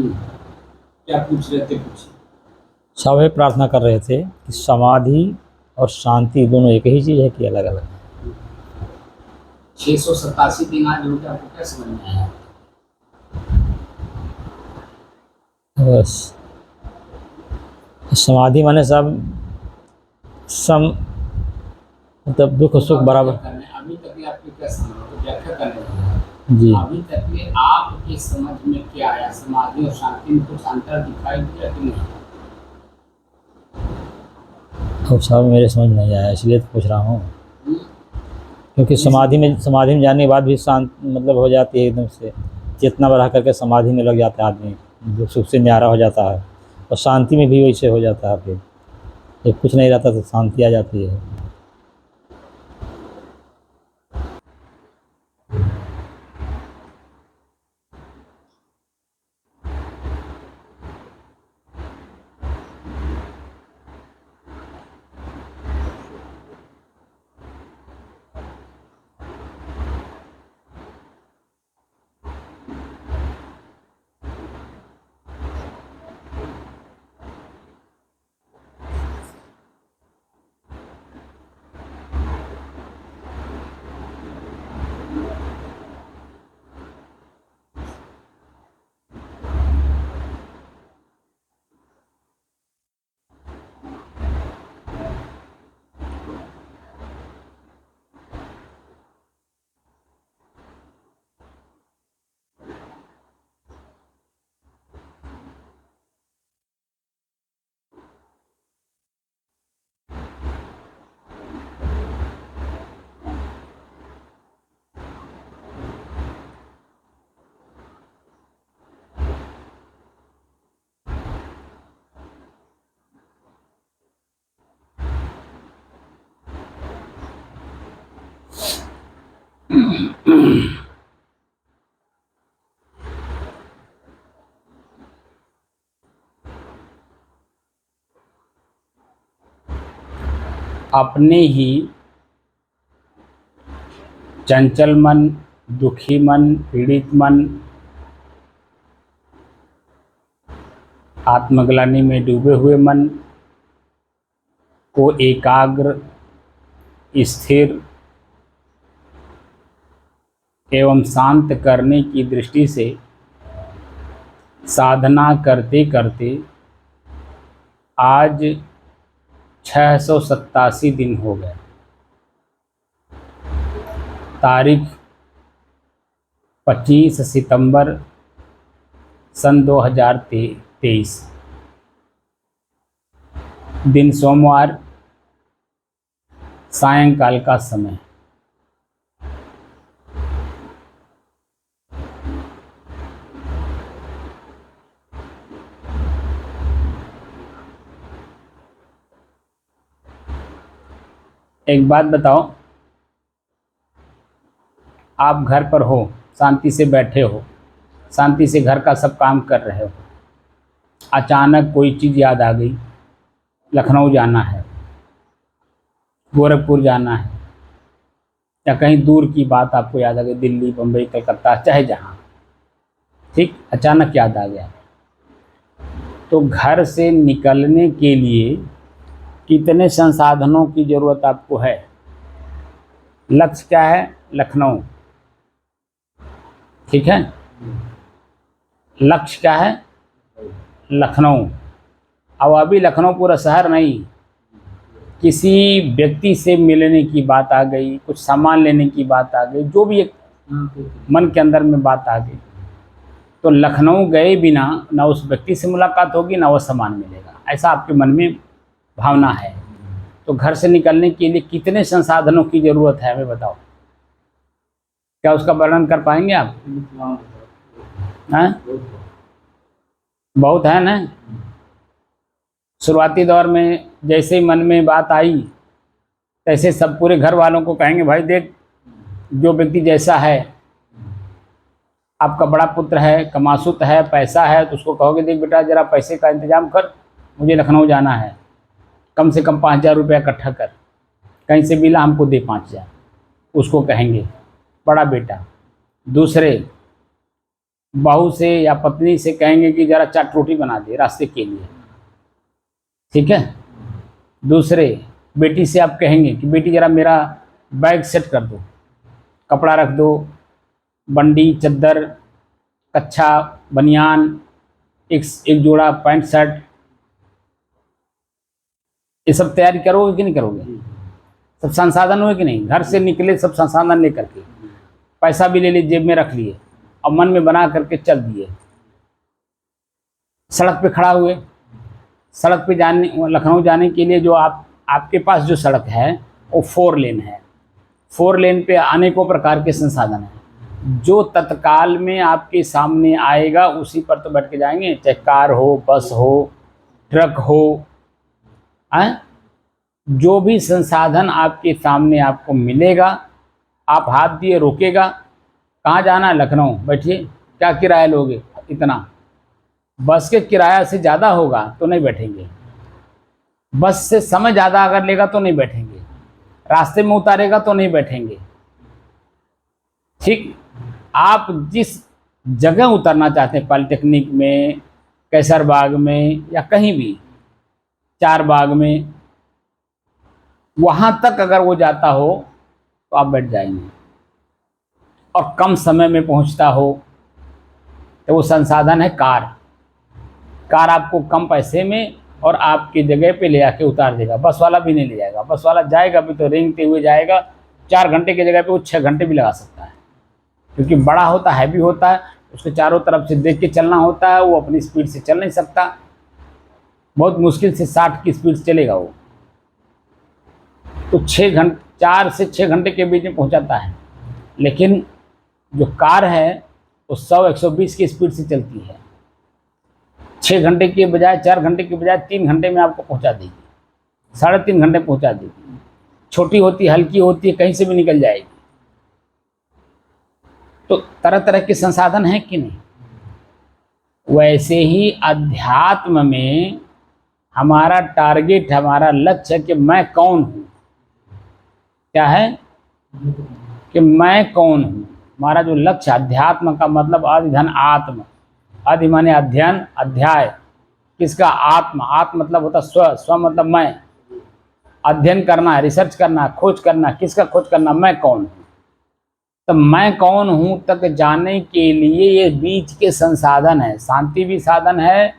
क्या पूछ रहे थे, पूछिए। सभी प्रार्थना कर रहे थे कि समाधि और शांति दोनों एक ही चीज़ है कि अलग अलग? 687 दिन आज हो गया, आपको क्या समझ में आया? बस समाधि माने सब सम मतलब दुख सुख बराबर। अभी तक के आपको क्या समझ में, तो व्याख्या करने जी अभी तक में आपकी समझ में क्या आया? समाधि और शांति में कुछ अंतर दिखाई दिया कि नहीं? अब साहब मेरे समझ में नहीं आया, इसलिए तो पूछ रहा हूँ। क्योंकि समाधि में जाने के बाद भी शांत मतलब हो जाती है एकदम से, चेतना बढ़ा करके समाधि में लग जाता है आदमी, दुख सुख से न्यारा हो जाता है। और शांति में भी वैसे हो जाता है, फिर जब कुछ नहीं रहता तो शांति आ जाती है। अपने ही चंचल मन, दुखी मन, पीड़ित मन, आत्मग्लानि में डूबे हुए मन को एकाग्र, स्थिर एवं शांत करने की दृष्टि से साधना करते करते आज 687 दिन हो गए। तारीख 25 सितंबर सन 2023, दिन सोमवार, सायंकाल का समय। एक बात बताओ, आप घर पर हो, शांति से बैठे हो, शांति से घर का सब काम कर रहे हो, अचानक कोई चीज़ याद आ गई, लखनऊ जाना है, गोरखपुर जाना है, या कहीं दूर की बात आपको याद आ गई, दिल्ली, बम्बई, कलकत्ता, चाहे जहाँ, ठीक, अचानक याद आ गया, तो घर से निकलने के लिए कितने संसाधनों की ज़रूरत आपको है? लक्ष्य क्या है? लखनऊ, ठीक है, लक्ष्य क्या है? लखनऊ। अब अभी लखनऊ पूरा शहर नहीं, किसी व्यक्ति से मिलने की बात आ गई, कुछ सामान लेने की बात आ गई, जो भी एक मन के अंदर में बात आ गई, तो लखनऊ गए बिना ना उस व्यक्ति से मुलाकात होगी ना वो सामान मिलेगा, ऐसा आपके मन में भावना है। तो घर से निकलने के लिए कितने संसाधनों की ज़रूरत है, हमें बताओ, क्या उसका वर्णन कर पाएंगे आप? हैं? बहुत है ना। शुरुआती दौर में जैसे ही मन में बात आई, तैसे सब पूरे घर वालों को कहेंगे, भाई देख, जो व्यक्ति जैसा है, आपका बड़ा पुत्र है, कमासुत है, पैसा है, तो उसको कहोगे, देख बेटा जरा पैसे का इंतजाम कर, मुझे लखनऊ जाना है, कम से कम 5,000 रुपया इकट्ठा कर, कहीं से मिला हमको दे 5,000, उसको कहेंगे बड़ा बेटा। दूसरे, बहू से या पत्नी से कहेंगे कि ज़रा चाट रोटी बना दे रास्ते के लिए, ठीक है। दूसरे, बेटी से आप कहेंगे कि बेटी ज़रा मेरा बैग सेट कर दो, कपड़ा रख दो, बंडी, चद्दर, कच्छा, बनियान, एक जोड़ा पैंट शर्ट, ये सब तैयारी करोगे कि नहीं करोगे? सब संसाधन हुए कि नहीं? घर से निकले सब संसाधन लेकर के, पैसा भी ले लिए, जेब में रख लिए और मन में बना करके चल दिए। सड़क पे खड़ा हुए, सड़क पे जाने, लखनऊ जाने के लिए जो आपके पास जो सड़क है वो 4 लेन है। 4 लेन पे अनेकों प्रकार के संसाधन हैं। जो तत्काल में आपके सामने आएगा उसी पर तो बैठ के जाएंगे, चाहे कार हो, बस हो, ट्रक हो, जो भी संसाधन आपके सामने आपको मिलेगा, आप हाथ दिए रोकेगा, कहाँ जाना है? लखनऊ, बैठिए। क्या किराया लोगे? इतना। बस के किराया से ज़्यादा होगा तो नहीं बैठेंगे, बस से समय ज़्यादा अगर लेगा तो नहीं बैठेंगे, रास्ते में उतारेगा तो नहीं बैठेंगे, ठीक। आप जिस जगह उतरना चाहते हैं, पॉलिटेक्निक में, कैसरबाग में या कहीं भी, चार बाग में, वहाँ तक अगर वो जाता हो तो आप बैठ जाएंगे। और कम समय में पहुँचता हो तो वो संसाधन है कार। कार आपको कम पैसे में और आपकी जगह पे ले आके उतार देगा। बस वाला भी नहीं ले जाएगा, बस वाला जाएगा भी तो रेंगते हुए जाएगा, 4 घंटे की जगह पे वो 6 घंटे भी लगा सकता है, क्योंकि बड़ा होता है, हैवी होता है, उसको चारों तरफ से देख के चलना होता है, वो अपनी स्पीड से चल नहीं सकता, बहुत मुश्किल से 60 की स्पीड से चलेगा वो, तो 4 से 6 घंटे के बीच में पहुंचाता है। लेकिन जो कार है वो 100-120 की स्पीड से चलती है, 6 घंटे के बजाय, 4 घंटे के बजाय 3 घंटे में आपको पहुंचा देगी, 3.5 घंटे पहुंचा देगी। छोटी होती, हल्की होती है, कहीं से भी निकल जाएगी। तो तरह तरह के संसाधन हैं कि नहीं? वैसे ही अध्यात्म में हमारा टारगेट, हमारा लक्ष्य है कि मैं कौन हूँ। क्या है? कि मैं कौन हूँ। हमारा जो लक्ष्य, अध्यात्म का मतलब अधिधन आत्म, अधि माने अध्ययन, अध्याय किसका? आत्म। आत्म मतलब होता स्व, स्व मतलब मैं। अध्ययन करना है, रिसर्च करना, खोज करना। किसका खोज करना? मैं कौन हूँ। तो मैं कौन हूँ तक जाने के लिए ये बीच के संसाधन है। शांति भी साधन है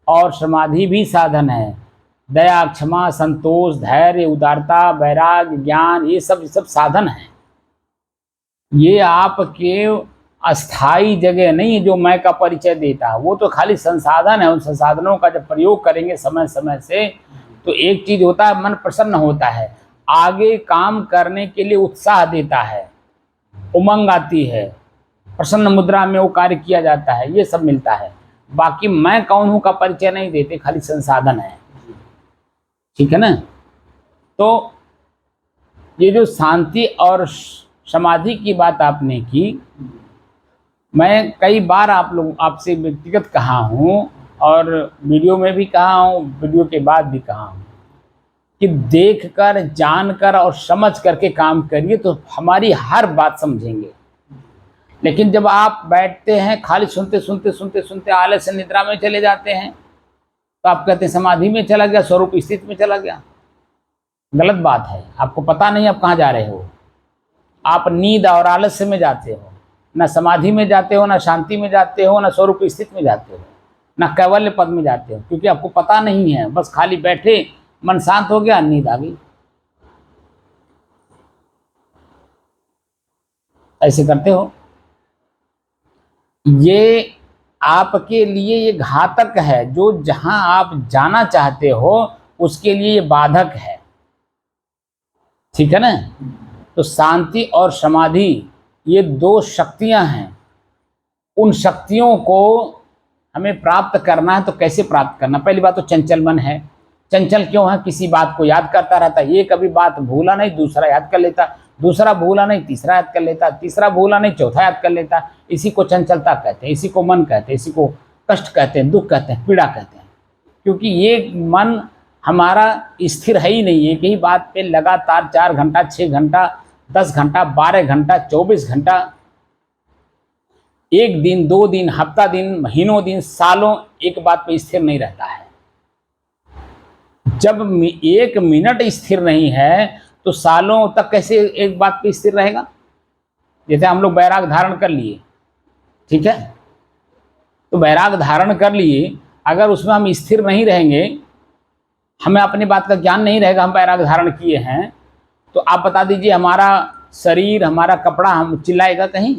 और समाधि भी साधन है। दया, क्षमा, संतोष, धैर्य, उदारता, वैराग्य, ज्ञान, ये सब साधन हैं। ये आपके अस्थाई जगह नहीं है जो मैं का परिचय देता है, वो तो खाली संसाधन है। उन संसाधनों का जब प्रयोग करेंगे समय समय से तो एक चीज होता है, मन प्रसन्न होता है, आगे काम करने के लिए उत्साह देता है, उमंग आती है, प्रसन्न मुद्रा में वो कार्य किया जाता है, ये सब मिलता है। बाकी मैं कौन हूँ का परिचय नहीं देते, खाली संसाधन है। ठीक है ना? तो ये जो शांति और समाधि की बात आपने की, मैं कई बार आपसे व्यक्तिगत कहा हूँ और वीडियो में भी कहा हूँ, वीडियो के बाद भी कहा हूँ कि देखकर, जानकर और समझ करके काम करिए तो हमारी हर बात समझेंगे। लेकिन जब आप बैठते हैं खाली सुनते सुनते सुनते सुनते आलस से निद्रा में चले जाते हैं तो आप कहते हैं समाधि में चला गया, स्वरूप स्थिति में चला गया। गलत बात है। आपको पता नहीं आप कहाँ जा रहे हो। आप नींद और आलस्य में जाते हो, ना समाधि में जाते हो, ना शांति में जाते हो, ना स्वरूप स्थिति में जाते हो, ना कैवल्य पद में जाते हो, क्योंकि आपको पता नहीं है। बस खाली बैठे, मन शांत हो गया, नींद आ गई। ऐसे करते हो, ये आपके लिए ये घातक है। जो जहां आप जाना चाहते हो उसके लिए ये बाधक है। ठीक है ना? तो शांति और समाधि ये 2 शक्तियां हैं। उन शक्तियों को हमें प्राप्त करना है तो कैसे प्राप्त करना? पहली बात तो चंचल मन है। चंचल क्यों है? किसी बात को याद करता रहता है। ये कभी बात भूला नहीं, दूसरा याद कर लेता, दूसरा भूला नहीं, तीसरा याद कर लेता, तीसरा भूला नहीं, चौथा याद कर लेता। इसी को चंचलता कहते हैं, इसी को मन कहते हैं, इसी को कष्ट कहते हैं, दुख कहते हैं, पीड़ा कहते हैं। क्योंकि ये मन हमारा स्थिर है ही नहीं। एक ही बात पे लगातार 4 घंटा, 6 घंटा, 10 घंटा, 12 घंटा, 24 घंटा एक दिन, 2 दिन, हफ्ता दिन, महीनों दिन, सालों एक बात पे स्थिर नहीं रहता है। जब 1 मिनट स्थिर नहीं है तो सालों तक कैसे एक बात पे स्थिर रहेगा। जैसे हम लोग बैराग धारण कर लिए, ठीक है, तो बैराग धारण कर लिए, अगर उसमें हम स्थिर नहीं रहेंगे, हमें अपनी बात का ज्ञान नहीं रहेगा, हम बैराग धारण किए हैं, तो आप बता दीजिए हमारा शरीर, हमारा कपड़ा हम चिल्लाएगा कहीं?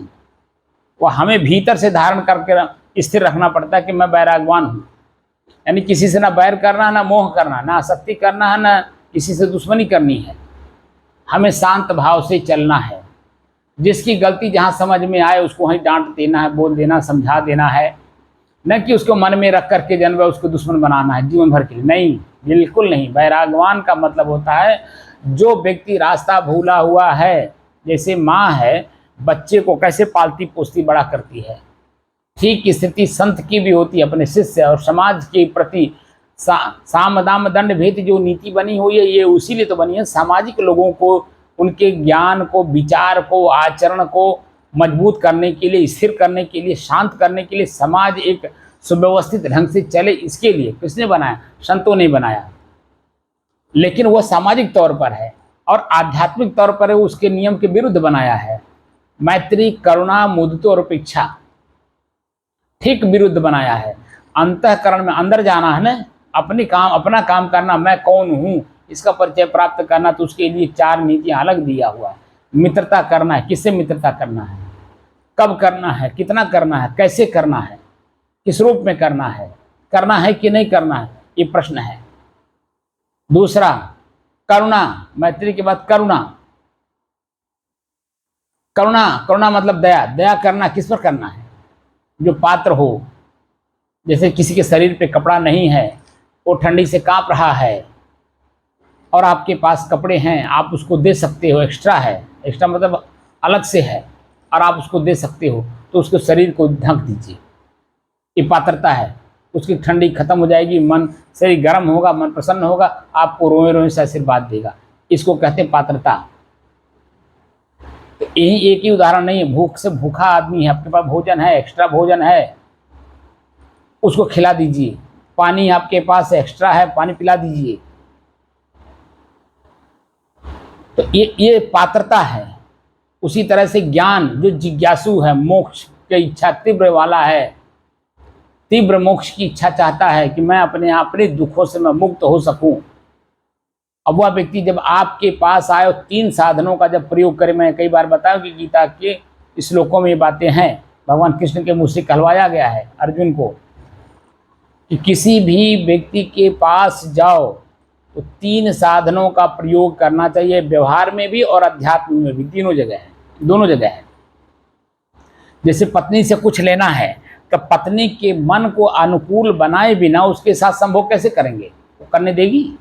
वो हमें भीतर से धारण करके स्थिर रखना पड़ता है कि मैं बैरागवान हूँ। यानी किसी से ना बैर करना, ना मोह करना, ना आसक्ति करना है, ना किसी से दुश्मनी करनी है। हमें शांत भाव से चलना है। जिसकी गलती जहाँ समझ में आए उसको वहीं डांट देना है, बोल देना, समझा देना है, न कि उसको मन में रख करके जन्म उसको दुश्मन बनाना है जीवन भर के लिए। नहीं, बिल्कुल नहीं। बैरागवान का मतलब होता है जो व्यक्ति रास्ता भूला हुआ है। जैसे माँ है, बच्चे को कैसे पालती पोसती बड़ा करती है, ठीक स्थिति संत की भी होती है अपने शिष्य और समाज के प्रति। साम दाम दंड भेद जो नीति बनी हुई है, ये उसी लिए तो बनी है, सामाजिक लोगों को, उनके ज्ञान को, विचार को, आचरण को मजबूत करने के लिए, स्थिर करने के लिए, शांत करने के लिए, समाज एक सुव्यवस्थित ढंग से चले, इसके लिए किसने बनाया? संतों ने बनाया। लेकिन वो सामाजिक तौर पर है और आध्यात्मिक तौर पर उसके नियम के विरुद्ध बनाया है। मैत्री, करुणा, मुदिता और उपेक्षा ठीक विरुद्ध बनाया है। अंतःकरण में अंदर जाना है ना, अपना काम करना, मैं कौन हूँ इसका परिचय प्राप्त करना, तो उसके लिए 4 नीतियाँ अलग दिया हुआ है। मित्रता करना है, किससे मित्रता करना है, कब करना है, कितना करना है, कैसे करना है, किस रूप में करना है कि नहीं करना है, ये प्रश्न है। दूसरा करुणा, मैत्री के बाद करुणा। करुणा मतलब दया करना, किस पर करना है? जो पात्र हो। जैसे किसी के शरीर पे कपड़ा नहीं है, वो ठंडी से कांप रहा है और आपके पास कपड़े हैं, आप उसको दे सकते हो, एक्स्ट्रा है, एक्स्ट्रा मतलब अलग से है और आप उसको दे सकते हो, तो उसके शरीर को ढक दीजिए। ये पात्रता है। उसकी ठंडी खत्म हो जाएगी, मन, शरीर गर्म होगा, मन प्रसन्न होगा, आपको रोए रोए से आशीर्वाद देगा। इसको कहते हैं पात्रता। तो यही एक ही उदाहरण नहीं है। भूख से भूखा आदमी है, आपके पास भोजन है, एक्स्ट्रा भोजन है, उसको खिला दीजिए। पानी आपके पास एक्स्ट्रा है, पानी पिला दीजिए। तो ये पात्रता है। उसी तरह से ज्ञान, जो जिज्ञासु है, मोक्ष की इच्छा तीव्र वाला है, तीव्र मोक्ष की इच्छा चाहता है कि मैं अपने दुखों से मैं मुक्त हो सकूं। अब वह व्यक्ति जब आपके पास आए, 3 साधनों का जब प्रयोग करे, मैं कई बार बताया कि गीता के श्लोकों में ये बातें हैं, भगवान कृष्ण के मुँह से कहलवाया गया है अर्जुन को कि किसी भी व्यक्ति के पास जाओ तो 3 साधनों का प्रयोग करना चाहिए, व्यवहार में भी और अध्यात्म में भी, तीनों जगह है, दोनों जगह है। जैसे पत्नी से कुछ लेना है तो पत्नी के मन को अनुकूल बनाए बिना उसके साथ संभोग कैसे करेंगे? वो करने देगी?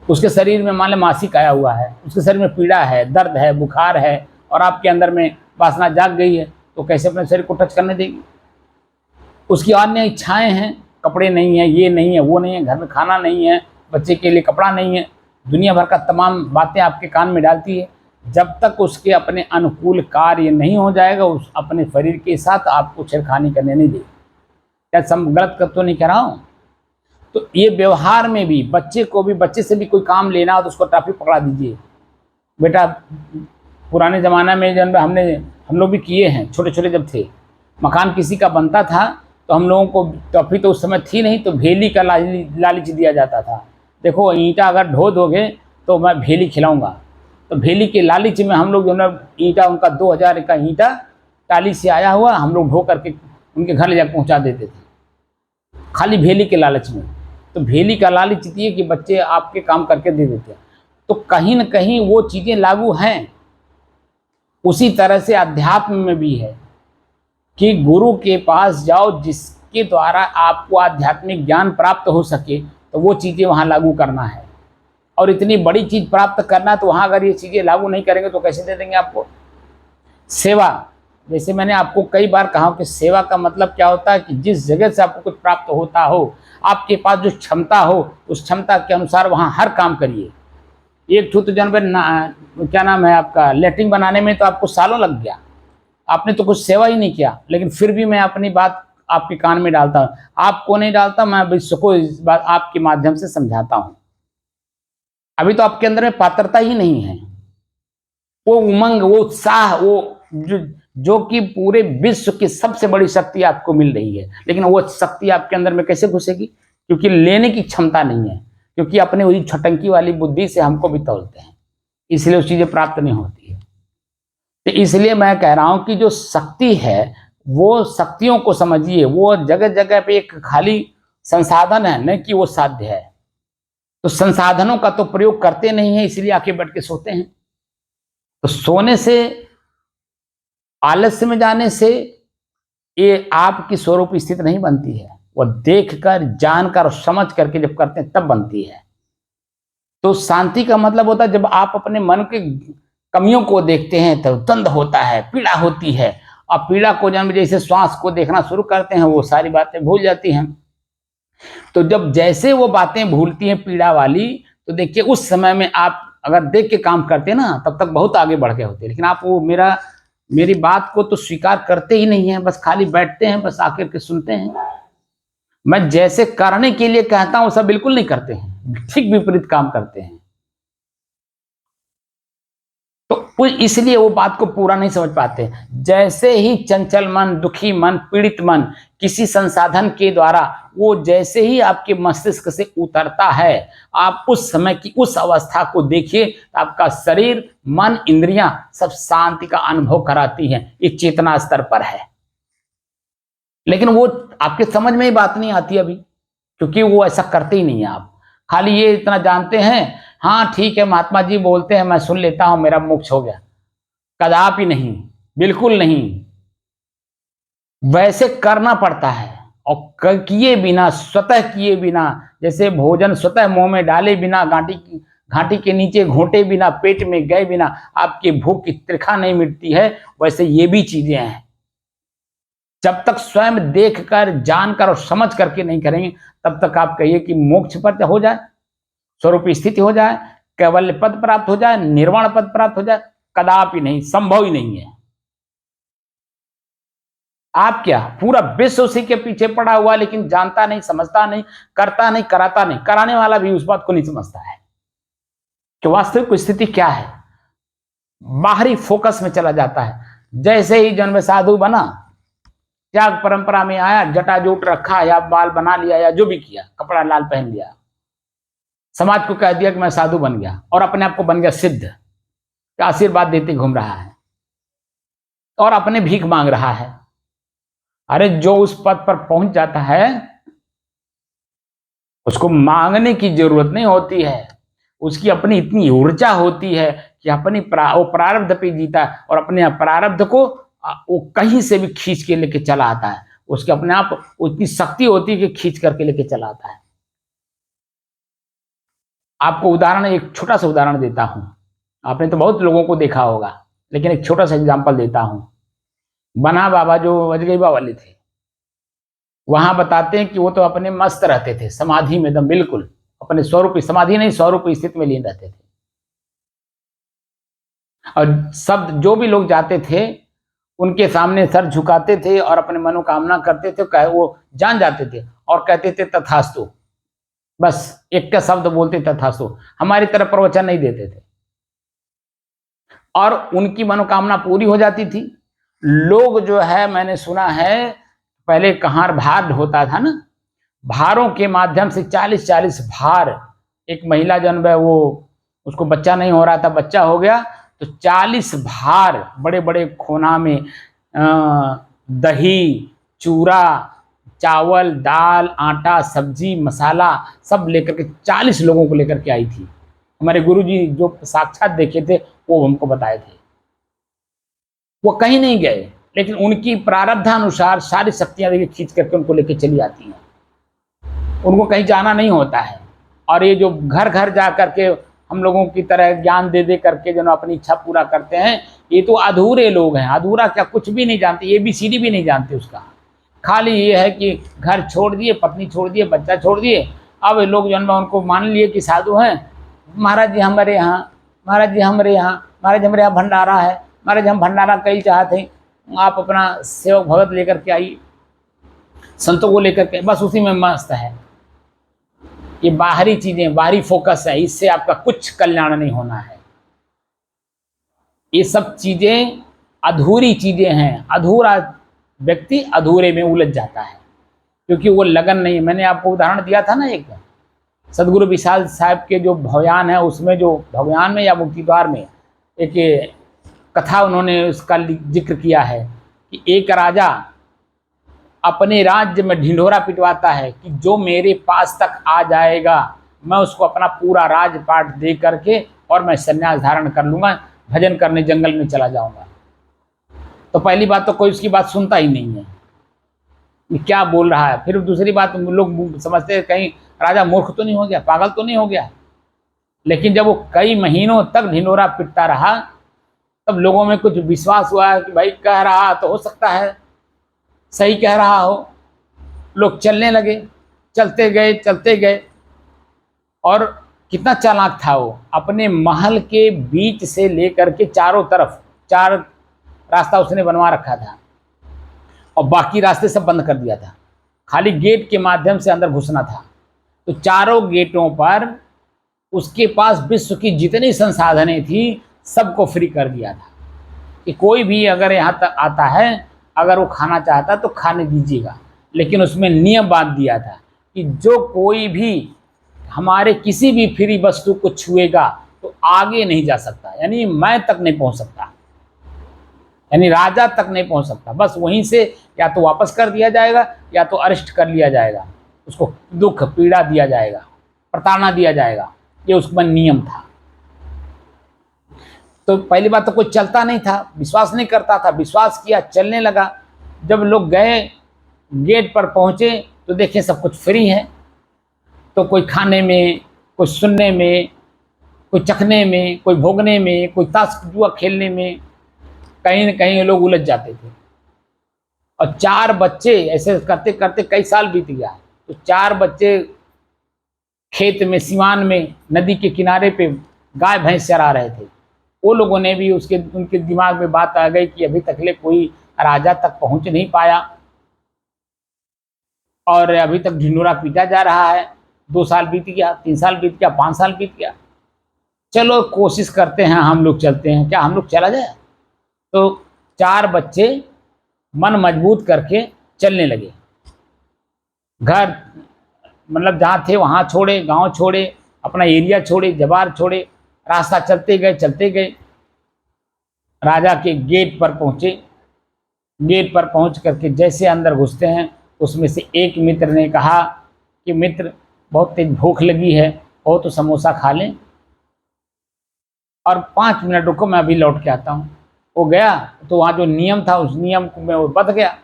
उसके शरीर में मान ले मासिक आया हुआ है, उसके शरीर में पीड़ा है, दर्द है, बुखार है और आपके अंदर में वासना जाग गई है, तो कैसे अपने शरीर को टच करने देगी? उसकी अन्य इच्छाएं हैं, कपड़े नहीं है, ये नहीं है, वो नहीं है, घर में खाना नहीं है, बच्चे के लिए कपड़ा नहीं है, दुनिया भर का तमाम बातें आपके कान में डालती है। जब तक उसके अपने अनुकूल कार्य नहीं हो जाएगा, उस अपने शरीर के साथ आपको छेड़खानी करने नहीं देगी। क्या गलत तो नहीं कह रहा हूँ? तो ये व्यवहार में भी, बच्चे से भी कोई काम लेना हो तो उसको टॉफी पकड़ा दीजिए। बेटा, पुराने ज़माना में जब हम लोग भी किए हैं, छोटे छोटे जब थे, मकान किसी का बनता था तो हम लोगों को टॉफी तो उस समय थी नहीं, तो भेली का लालच दिया जाता था। देखो, ईंटा अगर ढो दोगे तो मैं भेली खिलाऊंगा। तो भेली के लालच में हम लोग जो है ईंटा, उनका 2000 का ईंटा टाली से आया हुआ, हम लोग ढो करके उनके घर ले जाकर पहुँचा देते थे, खाली भेली के लालच में। तो भेली का लालच इतनी है कि बच्चे आपके काम करके दे देते हैं। तो कहीं न कहीं वो चीज़ें लागू हैं। उसी तरह से अध्यात्म में भी है कि गुरु के पास जाओ जिसके द्वारा आपको आध्यात्मिक ज्ञान प्राप्त हो सके, तो वो चीज़ें वहाँ लागू करना है। और इतनी बड़ी चीज़ प्राप्त करना है तो वहाँ अगर ये चीज़ें लागू नहीं करेंगे तो कैसे दे देंगे आपको? सेवा, जैसे मैंने आपको कई बार कहा कि सेवा का मतलब क्या होता है कि जिस जगह से आपको कुछ प्राप्त होता हो, आपके पास जो क्षमता हो, उस क्षमता के अनुसार वहाँ हर काम करिए। एक तो जानवर क्या नाम है आपका, लेटरिन बनाने में तो आपको सालों लग गया, आपने तो कुछ सेवा ही नहीं किया, लेकिन फिर भी मैं अपनी बात आपके कान में डालता हूँ। आपको नहीं डालता, मैं विश्व को इस बात आपके माध्यम से समझाता हूँ। अभी तो आपके अंदर में पात्रता ही नहीं है, वो उमंग, वो उत्साह, वो जो कि पूरे विश्व की सबसे बड़ी शक्ति आपको मिल रही है, लेकिन वो शक्ति आपके अंदर में कैसे घुसेगी? क्योंकि लेने की क्षमता नहीं है, क्योंकि अपने वही छटंकी वाली बुद्धि से हमको भी तौलते हैं, इसलिए वो चीजें प्राप्त नहीं होती है। तो इसलिए मैं कह रहा हूं कि जो शक्ति है वो शक्तियों को समझिए, वो जगह जगह पे एक खाली संसाधन है, न कि वो साध्य है। तो संसाधनों का तो प्रयोग करते नहीं है, इसलिए आके बैठ के सोते हैं। तो सोने से, आलस्य में जाने से ये आपकी स्वरूप स्थिति नहीं बनती है, वो देखकर, जानकर और समझ करके जब करते हैं तब बनती है। तो शांति का मतलब होता है जब आप अपने मन के कमियों को देखते हैं तो द्वंद होता है, पीड़ा होती है, और पीड़ा को जन्म जैसे श्वास को देखना शुरू करते हैं, वो सारी बातें भूल जाती हैं। तो जब जैसे वो बातें भूलती हैं पीड़ा वाली, तो देखिए उस समय में आप अगर देख के काम करते हैं ना, तब तक बहुत आगे बढ़ गए होते हैं। लेकिन आप वो मेरी बात को तो स्वीकार करते ही नहीं है, बस खाली बैठते हैं, बस आकर के सुनते हैं। मैं जैसे करने के लिए कहता हूं सब बिल्कुल नहीं करते हैं, ठीक विपरीत काम करते हैं। तो इसलिए वो बात को पूरा नहीं समझ पाते। जैसे ही चंचल मन, दुखी मन, पीड़ित मन किसी संसाधन के द्वारा वो जैसे ही आपके मस्तिष्क से उतरता है, आप उस समय की उस अवस्था को देखिए, तो आपका शरीर, मन, इंद्रियां सब शांति का अनुभव कराती हैं। ये चेतना स्तर पर है, लेकिन वो आपके समझ में ही बात नहीं आती अभी, क्योंकि वो ऐसा करते ही नहीं है। आप खाली ये इतना जानते हैं, हाँ ठीक है महात्मा जी बोलते हैं, मैं सुन लेता हूं, मेरा मोक्ष हो गया। कदापि नहीं, बिल्कुल नहीं। वैसे करना पड़ता है, और किए बिना, स्वतः किए बिना, जैसे भोजन स्वतः मुंह में डाले बिना, घाटी के नीचे घोंटे बिना, पेट में गए बिना आपकी भूख की त्रिखा नहीं मिटती है, वैसे ये भी चीजें हैं। जब तक स्वयं देखकर, जानकर और समझ करके नहीं करेंगे, तब तक आप कहिए कि मोक्ष पर हो जाए, स्वरूप स्थिति हो जाए, कैवल्य पद प्राप्त हो जाए, निर्वाण पद प्राप्त हो जाए, कदापि नहीं, संभव ही नहीं है। आप क्या, पूरा विश्व उसी के पीछे पड़ा हुआ, लेकिन जानता नहीं, समझता नहीं, करता नहीं, कराता नहीं। कराने वाला भी उस बात को नहीं समझता है कि वास्तविक स्थिति क्या है। बाहरी फोकस में चला जाता है। जैसे ही जन्म साधु बना, त्याग परंपरा में आया, जटाजूट रखा या बाल बना लिया या जो भी किया, कपड़ा लाल पहन लिया, समाज को कह दिया कि मैं साधु बन गया, और अपने आप को बन गया सिद्ध, आशीर्वाद देते घूम रहा है और अपने भीख मांग रहा है। अरे जो उस पद पर पहुंच जाता है उसको मांगने की जरूरत नहीं होती है, उसकी अपनी इतनी ऊर्जा होती है कि अपनी वो प्रारब्ध पे जीता है, और अपने प्रारब्ध को वो कहीं से भी खींच के लेके चला आता है। उसके अपने आप उतनी शक्ति होती है कि खींच करके लेके चला आता है। आपको उदाहरण, एक छोटा सा उदाहरण देता हूं। आपने तो बहुत लोगों को देखा होगा, लेकिन एक छोटा सा एग्जांपल देता हूं। बना बाबा जो अजगैबा वाले थे, वहां बताते हैं कि वो तो अपने मस्त रहते थे, समाधि में एकदम बिल्कुल अपने स्वरूप, समाधि नहीं स्वरूप स्थिति में लीन रहते थे। और सब जो भी लोग जाते थे उनके सामने सर झुकाते थे और अपने मनोकामना करते थे, कहे वो जान जाते थे और कहते थे तथास्तु। बस एक का शब्द बोलते तथास्तु, हमारी तरफ प्रवचन नहीं देते थे, और उनकी मनोकामना पूरी हो जाती थी। लोग जो है, मैंने सुना है पहले कहार भार होता था ना, भारों के माध्यम से 40-40 भार, एक महिला जन्म है, वो उसको बच्चा नहीं हो रहा था, बच्चा हो गया तो 40 भार बड़े बड़े खोना में दही, चूरा, चावल, दाल, आटा, सब्जी, मसाला सब लेकर के 40 लोगों को लेकर के आई थी। हमारे गुरुजी जो साक्षात देखे थे वो हमको बताए थे। वो कहीं नहीं गए, लेकिन उनकी प्रारब्धानुसार सारी शक्तियां देखिए खींच करके उनको लेके चली आती हैं। उनको कहीं जाना नहीं होता है। और ये जो घर घर जा करके हम लोगों की तरह ज्ञान दे दे करके जो अपनी इच्छा पूरा करते हैं, ये तो अधूरे लोग हैं। अधूरा क्या, कुछ भी नहीं जानते, ABCD भी नहीं जानते उसका। खाली ये है कि घर छोड़ दिए, पत्नी छोड़ दिए, बच्चा छोड़ दिए। अब लोग जो है उनको मान लिए कि साधु हैं। महाराज जी हमारे यहाँ, महाराज जी हमारे यहाँ, महाराज हमारे यहाँ भंडारा है, महाराज हम भंडारा कई चाहते हैं। आप अपना सेवक भगत लेकर के आइए, संतों को लेकर के, बस उसी में मस्त है। ये बाहरी चीजें, बाहरी फोकस है, इससे आपका कुछ कल्याण नहीं होना है। ये सब चीजें अधूरी चीजें हैं। अधूरा व्यक्ति अधूरे में उलझ जाता है, क्योंकि वो लगन नहीं है। मैंने आपको उदाहरण दिया था ना, एक सदगुरु विशाल साहब के जो भवयान है, उसमें जो भवयान में या मुक्ति द्वार में एक कथा उन्होंने उसका जिक्र किया है कि एक राजा अपने राज्य में ढिंढोरा पिटवाता है कि जो मेरे पास तक आ जाएगा मैं उसको अपना पूरा राजपाट दे करके और मैं संन्यास धारण कर लूँगा, भजन करने जंगल में चला जाऊँगा। तो पहली बात तो कोई उसकी बात सुनता ही नहीं है, ये क्या बोल रहा है। फिर दूसरी बात, लोग समझते हैं कहीं राजा मूर्ख तो नहीं हो गया, पागल तो नहीं हो गया। लेकिन जब वो कई महीनों तक ढिंढोरा पिटता रहा, तब लोगों में कुछ विश्वास हुआ कि भाई कह रहा तो हो सकता है सही कह रहा हो। लोग चलने लगे, चलते गए। और कितना चालाक था वो, अपने महल के बीच से लेकर के चारों तरफ 4 रास्ता उसने बनवा रखा था और बाकी रास्ते सब बंद कर दिया था, खाली गेट के माध्यम से अंदर घुसना था। तो चारों गेटों पर उसके पास विश्व की जितनी संसाधनें थी सबको फ्री कर दिया था कि कोई भी अगर यहाँ तक आता है, अगर वो खाना चाहता तो खाने दीजिएगा। लेकिन उसमें नियम बांध दिया था कि जो कोई भी हमारे किसी भी फ्री वस्तु को छुएगा तो आगे नहीं जा सकता, यानी मैं तक नहीं पहुँच सकता, यानी राजा तक नहीं पहुँच सकता। बस वहीं से या तो वापस कर दिया जाएगा या तो अरेस्ट कर लिया जाएगा, उसको दुख पीड़ा दिया जाएगा, प्रताड़ना दिया जाएगा। ये उसमें नियम था। तो पहली बात तो कोई चलता नहीं था, विश्वास नहीं करता था। विश्वास किया, चलने लगा। जब लोग गए, गेट पर पहुँचे तो देखे सब कुछ फ्री है। तो कोई खाने में, कोई सुनने में, कोई चखने में, कोई भोगने में, कोई ताश जुआ खेलने में, कहीं न कहीं लोग उलझ जाते थे। और 4 बच्चे ऐसे करते करते कई साल बीत गया। तो 4 बच्चे खेत में, सिवान में, नदी के किनारे पे गाय भैंस चरा रहे थे। वो लोगों ने भी उनके दिमाग में बात आ गई कि अभी तकले कोई राजा तक पहुंच नहीं पाया और अभी तक ढिंढोरा पीटा जा रहा है। 2 साल बीत गया, 3 साल बीत गया, 5 साल बीत गया। चलो कोशिश करते हैं, हम लोग चलते हैं, क्या हम लोग चला जाए। तो 4 बच्चे मन मजबूत करके चलने लगे। घर मतलब जहाँ थे वहाँ छोड़े, गांव छोड़े, अपना एरिया छोड़े, जवार छोड़े, रास्ता चलते गए। राजा के गेट पर पहुँचे। गेट पर पहुँच करके जैसे अंदर घुसते हैं, उसमें से एक मित्र ने कहा कि मित्र बहुत तेज भूख लगी है, हो तो समोसा खा लें और 5 मिनट रुको, मैं अभी लौट के आता हूँ। वो गया तो वहाँ जो नियम था उस नियम में वो बंध गया।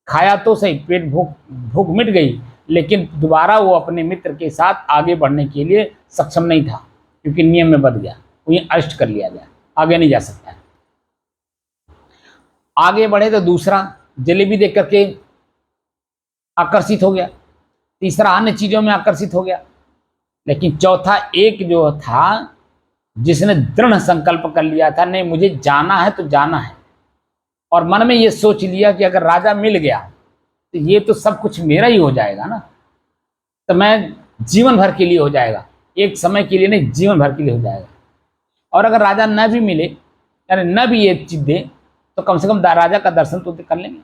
खाया तो सही, पेट भूख मिट गई, लेकिन दोबारा वो अपने मित्र के साथ आगे बढ़ने के लिए सक्षम नहीं था, क्योंकि नियम में बंध गया। उन्हें अरेस्ट कर लिया गया, आगे नहीं जा सकता। आगे बढ़े तो दूसरा जलेबी देख करके आकर्षित हो गया, तीसरा अन्य चीज़ों में आकर्षित हो गया, लेकिन चौथा एक जो था जिसने दृढ़ संकल्प कर लिया था, नहीं मुझे जाना है तो जाना है, और मन में ये सोच लिया कि अगर राजा मिल गया तो ये तो सब कुछ मेरा ही हो जाएगा ना, तो मैं जीवन भर के लिए हो जाएगा, एक समय के लिए नहीं, जीवन भर के लिए हो जाएगा। और अगर राजा न भी मिले, यानी न भी ये चीज़ दे, तो कम से कम राजा का दर्शन तो कर लेंगे,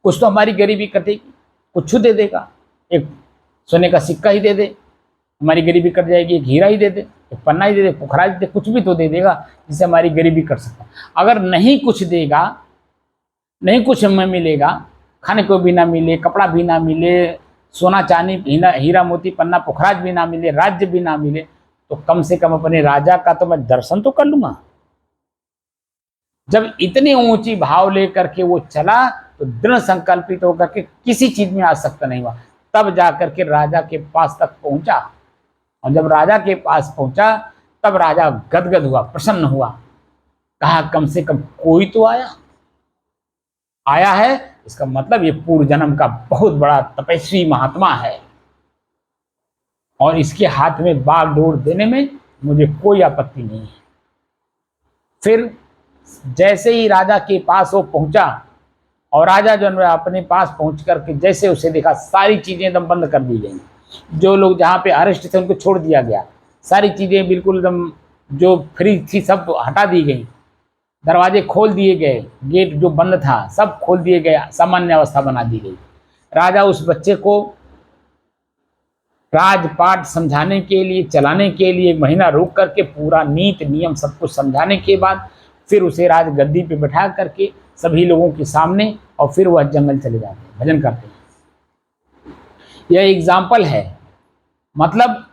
कुछ तो हमारी गरीबी कटेगी, कुछ दे देगा, एक सोने का सिक्का ही दे दे, हमारी गरीबी कट जाएगी, एक हीरा ही दे दे, एक पन्ना ही दे दे, पुखराज दे, कुछ भी तो दे देगा जिससे हमारी गरीबी कट सकता। अगर नहीं कुछ देगा, नहीं कुछ हमें मिलेगा, खाने को भी ना मिले, कपड़ा भी ना मिले, सोना चांदी हीरा मोती पन्ना पुखराज भी ना मिले, राज्य भी ना मिले, तो कम से कम अपने राजा का तो मैं दर्शन तो कर लूँगा। जब इतनी ऊंची भाव लेकर के वो चला तो दृढ़ संकल्पित होकर के किसी चीज में आसक्त नहीं हुआ, तब जाकर के राजा के पास तक पहुंचा। और जब राजा के पास पहुंचा तब राजा गदगद हुआ, प्रसन्न हुआ, कहा कम से कम कोई तो आया है, इसका मतलब ये पूर्व जन्म का बहुत बड़ा तपस्वी महात्मा है और इसके हाथ में बागडोर देने में मुझे कोई आपत्ति नहीं है। फिर जैसे ही राजा के पास वो पहुंचा और राजा जो है अपने पास पहुंच करके जैसे उसे देखा, सारी चीज़ें एकदम बंद कर दी गई। जो लोग जहाँ पे अरेस्ट थे उनको छोड़ दिया गया, सारी चीज़ें बिल्कुल एकदम जो फ्री थी सब हटा दी गई, दरवाजे खोल दिए गए, गेट जो बंद था सब खोल दिए गए, सामान्य अवस्था बना दी गई। राजा उस बच्चे को राजपाट समझाने के लिए, चलाने के लिए 1 महीना रुक करके पूरा नीति नियम सब कुछ समझाने के बाद फिर उसे राजगद्दी पे बैठा करके सभी लोगों के सामने, और फिर वह जंगल चले जाते हैं, भजन करते हैं। यह एग्जाम्पल है। मतलब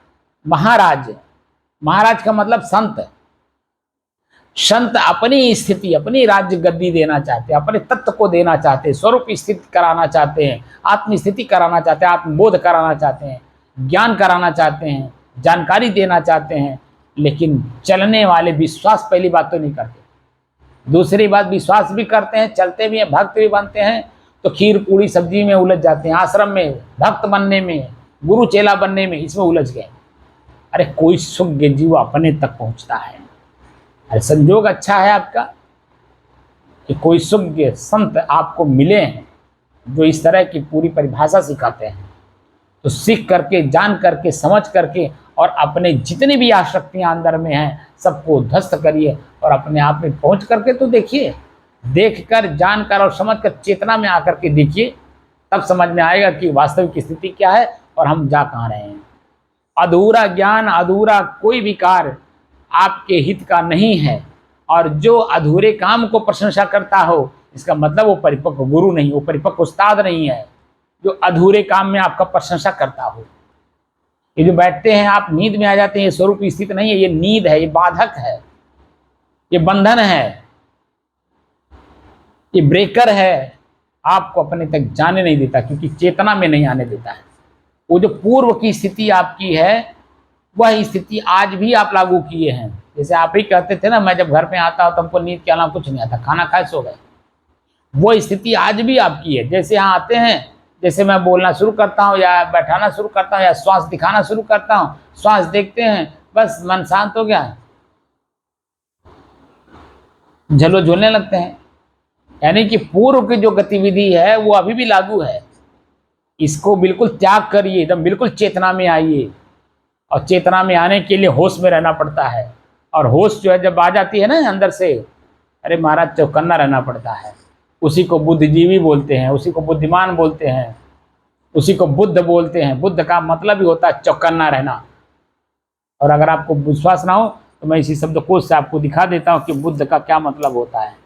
महाराज, महाराज का मतलब संत। संत अपनी स्थिति, अपनी राज्य गद्दी देना चाहते हैं, अपने तत्व को देना चाहते हैं, स्वरूप स्थिति कराना चाहते हैं, आत्म स्थिति कराना चाहते हैं, आत्मबोध कराना चाहते हैं, ज्ञान कराना चाहते हैं, जानकारी देना चाहते हैं। लेकिन चलने वाले विश्वास पहली बात तो नहीं करते, दूसरी बात विश्वास भी करते हैं, चलते भी हैं, भक्त भी बनते हैं, तो खीर पूड़ी सब्जी में उलझ जाते हैं, आश्रम में भक्त बनने में, गुरु चेला बनने में, इसमें उलझ गए। अरे कोई सुज्ञ जीव अपने तक पहुंचता है। अरे संजोग अच्छा है आपका कि कोई सुज्ञ संत आपको मिले हैं जो इस तरह की पूरी परिभाषा सिखाते हैं। तो सीख करके, जान करके, समझ करके और अपने जितनी भी आसक्तियां अंदर में हैं सबको ध्वस्त करिए और अपने आप में पहुंच करके तो देखिए, देखकर, जानकर और समझकर चेतना में आकर के देखिए, तब समझ में आएगा कि वास्तविक स्थिति क्या है और हम जा कहाँ रहे हैं। अधूरा ज्ञान, अधूरा कोई भी कार्य आपके हित का नहीं है, और जो अधूरे काम को प्रशंसा करता हो इसका मतलब वो परिपक्व गुरु नहीं, वो परिपक्व उस्ताद नहीं है, जो अधूरे काम में आपका प्रशंसा करता हो। ये जो बैठते हैं आप, नींद में आ जाते हैं, ये स्वरूप स्थित नहीं है, ये नींद है, ये बाधक है, ये बंधन है, ये ब्रेकर है, आपको अपने तक जाने नहीं देता, क्योंकि चेतना में नहीं आने देता है। वो जो पूर्व की स्थिति आपकी है वह स्थिति आज भी आप लागू किए हैं। जैसे आप ही कहते थे ना, मैं जब घर पे आता हूँ तो हमको नींद के अलावा कुछ नहीं आता, खाना खाए सो गए। वो स्थिति आज भी आपकी है। जैसे यहाँ आते हैं, जैसे मैं बोलना शुरू करता हूँ या बैठाना शुरू करता हूँ या श्वास दिखाना शुरू करता हूँ, श्वास देखते हैं, बस मन शांत हो गया, झलो झूलने लगते हैं। यानी कि पूर्व की जो गतिविधि है वो अभी भी लागू है। इसको बिल्कुल त्याग करिए, एकदम बिल्कुल चेतना में आइए, और चेतना में आने के लिए होश में रहना पड़ता है। और होश जो है जब आ जाती है ना अंदर से, अरे महाराज चौकन्ना रहना पड़ता है। उसी को बुद्धिजीवी बोलते हैं, उसी को बुद्धिमान बोलते हैं, उसी को बुद्ध बोलते हैं। बुद्ध का मतलब ही होता है चौकन्ना रहना। और अगर आपको विश्वास ना हो तो मैं इसी शब्दकोश से आपको दिखा देता हूँ कि बुद्ध का क्या मतलब होता है।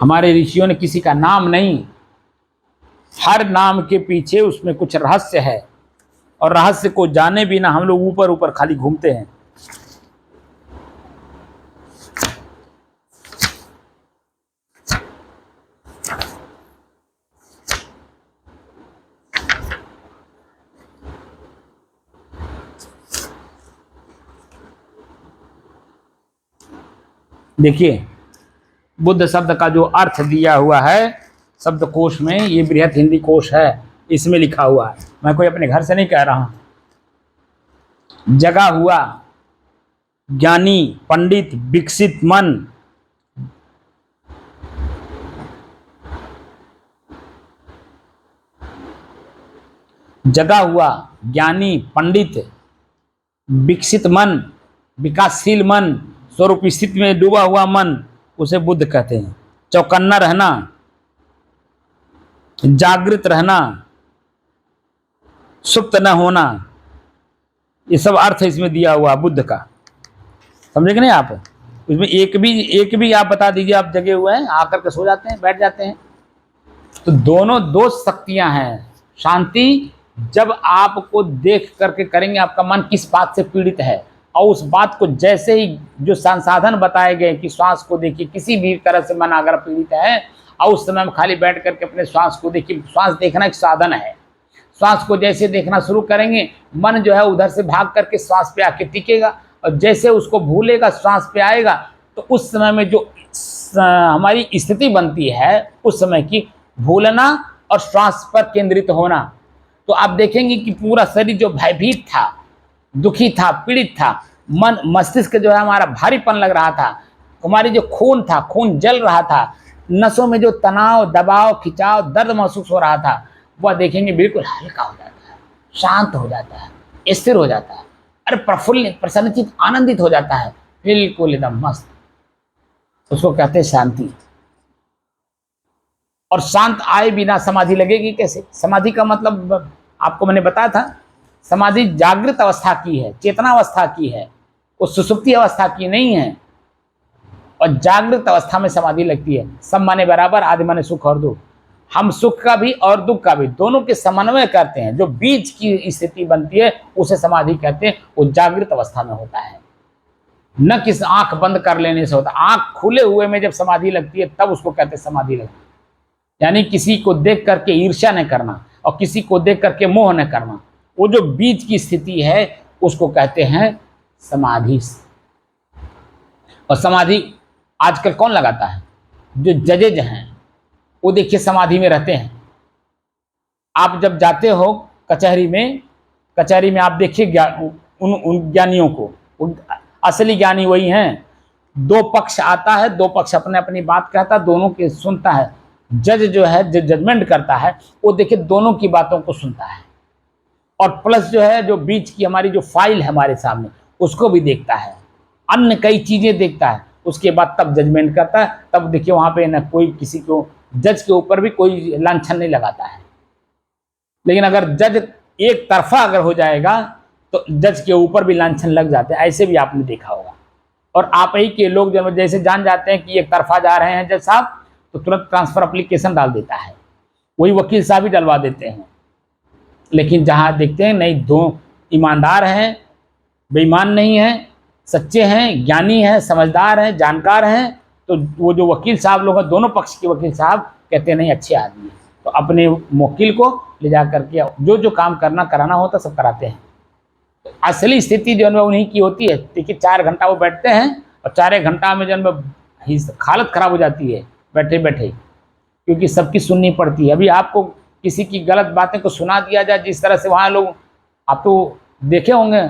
हमारे ऋषियों ने किसी का नाम नहीं, हर नाम के पीछे उसमें कुछ रहस्य है, और रहस्य को जाने बिना हम लोग ऊपर ऊपर खाली घूमते हैं। देखिए, बुद्ध शब्द का जो अर्थ दिया हुआ है शब्दकोश में, ये बृहत हिंदी कोश है, इसमें लिखा हुआ है। मैं कोई अपने घर से नहीं कह रहा हूं। जगा हुआ, ज्ञानी, पंडित, विकसित मन, जगा हुआ, ज्ञानी, पंडित, विकसित मन, विकासशील मन, स्वरूप स्थिति में डूबा हुआ मन, उसे बुद्ध कहते हैं। चौकन्ना रहना, जागृत रहना, सुप्त न होना, ये सब अर्थ इसमें दिया हुआ बुद्ध का। समझे कि नहीं आप? इसमें एक भी आप बता दीजिए आप जगे हुए हैं, आकर के सो जाते हैं, बैठ जाते हैं। तो दोनों दो शक्तियां हैं। शांति जब आपको देख करके करेंगे, आपका मन किस बात से पीड़ित है, और उस बात को जैसे ही जो संसाधन बताए गए कि श्वास को देखिए, किसी भी तरह से मन अगर पीड़ित है और उस समय में खाली बैठ करके अपने श्वास को देखिए। श्वास देखना एक साधन है। श्वास को जैसे देखना शुरू करेंगे, मन जो है उधर से भाग करके श्वास पे आके टिकेगा, और जैसे उसको भूलेगा श्वास पे आएगा, तो उस समय में जो हमारी स्थिति बनती है उस समय की भूलना और श्वास पर केंद्रित होना। तो आप देखेंगे कि पूरा शरीर जो भयभीत था, दुखी था, पीड़ित था, मन मस्तिष्क जो है हमारा भारीपन लग रहा था, हमारी जो खून था, खून जल रहा था, नसों में जो तनाव, दबाव, खिंचाव, दर्द महसूस हो रहा था, वह देखेंगे बिल्कुल हल्का हो जाता है, शांत हो जाता है, स्थिर हो जाता है, अरे प्रफुल्लित, प्रसन्नचित, आनंदित हो जाता है, बिल्कुल एकदम मस्त। उसको कहते हैं शांति। और शांत आए बिना समाधि लगेगी कैसे? समाधि का मतलब आपको मैंने बताया था, समाधि जागृत अवस्था की है, चेतना अवस्था की है, वो सुसुप्ति अवस्था की नहीं है। और जागृत अवस्था में समाधि लगती है। सब माने बराबर, आदि माने सुख और दुख। हम सुख का भी और दुख का भी दोनों के समन्वय करते हैं। जो बीच की स्थिति बनती है उसे समाधि कहते हैं। वो जागृत अवस्था में होता है, न किस आंख बंद कर लेने से होता। आंख खुले हुए में जब समाधि लगती है तब उसको कहते हैं समाधि लगती है। यानी किसी को देख करके ईर्ष्या न करना और किसी को देख करके मोह न करना, वो जो बीच की स्थिति है उसको कहते हैं समाधि। और समाधि आजकल कौन लगाता है? जो जजेज हैं वो देखिए समाधि में रहते हैं। आप जब जाते हो कचहरी में आप देखिए उन ज्ञानियों को, असली ज्ञानी वही हैं। दो पक्ष आता है, दो पक्ष अपने अपनी बात कहता है, दोनों की सुनता है। जज जो है, जो जजमेंट करता है, वो देखिए दोनों की बातों को सुनता है। और प्लस जो है, जो बीच की हमारी जो फाइल है हमारे सामने, उसको भी देखता है, अन्य कई चीजें देखता है, उसके बाद तब जजमेंट करता है। तब देखिए वहां पे न कोई किसी को, जज के ऊपर भी कोई लांछन नहीं लगाता है। लेकिन अगर जज एक तरफा अगर हो जाएगा तो जज के ऊपर भी लांछन लग जाते हैं। ऐसे भी आपने देखा होगा। और आप ही के लोग जब जैसे जान जाते हैं कि एक तरफा जा रहे हैं जज साहब, तो तुरंत ट्रांसफर एप्लीकेशन डाल देता है, वही वकील साहब ही डलवा देते हैं। लेकिन जहां देखते हैं नहीं, दो ईमानदार हैं, बेईमान नहीं हैं, सच्चे हैं, ज्ञानी हैं, समझदार हैं, जानकार हैं, तो वो जो वकील साहब लोग हैं, दोनों पक्ष के वकील साहब कहते हैं नहीं अच्छे आदमी हैं, तो अपने वकील को ले जा करके जो जो काम करना कराना होता सब कराते हैं। तो असली स्थिति जो है उन्हीं की होती है। देखिए 4 घंटा वो बैठते हैं और 4 घंटा में जो है हालत खराब हो जाती है बैठे बैठे, क्योंकि सबकी सुननी पड़ती है। अभी आपको किसी की गलत बातें को सुना दिया जाए, जिस तरह से वहाँ लोग, आप तो देखे होंगे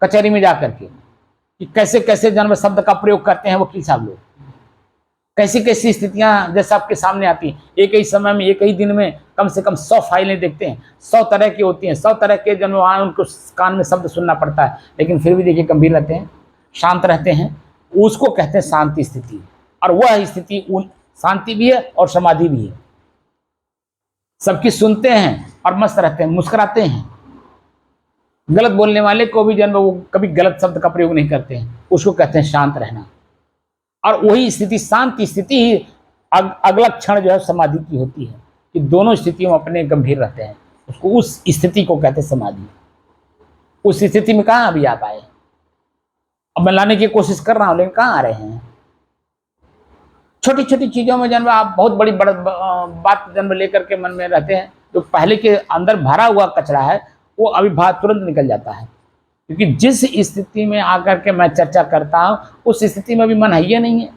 कचहरी में जा करके कि कैसे कैसे जन्म शब्द का प्रयोग करते हैं वकील साहब लोग, कैसी कैसी स्थितियां जैसे आपके सामने आती हैं। एक ही समय में, एक ही दिन में कम से कम 100 फाइलें देखते हैं, 100 तरह की होती हैं, 100 तरह के जन्म वहाँ उनको कान में शब्द सुनना पड़ता है, लेकिन फिर भी देखिए गंभीर रहते हैं, शांत रहते हैं। उसको कहते हैं शांति स्थिति। और वह स्थिति शांति भी है और समाधि भी है। सबकी सुनते हैं और मस्त रहते हैं, मुस्कुराते हैं। गलत बोलने वाले को भी जन्म वो कभी गलत शब्द का प्रयोग नहीं करते हैं, उसको कहते हैं शांत रहना। और वही स्थिति, शांति स्थिति ही अगला क्षण जो है समाधि की होती है, कि दोनों स्थितियों में अपने गंभीर रहते हैं। उसको, उस स्थिति को कहते हैं समाधि। उस स्थिति में कहाँ अभी आप आए? अब मैं लाने की कोशिश कर रहा हूं, लेकिन कहाँ आ रहे हैं? छोटी छोटी चीजों में जन्म आप बहुत बड़ी बात जन्म लेकर के मन में रहते हैं। तो पहले के अंदर भरा हुआ कचरा है वो अभी बाहर तुरंत निकल जाता है, क्योंकि जिस स्थिति में आकर के मैं चर्चा करता हूं उस स्थिति में भी मन है ही नहीं है।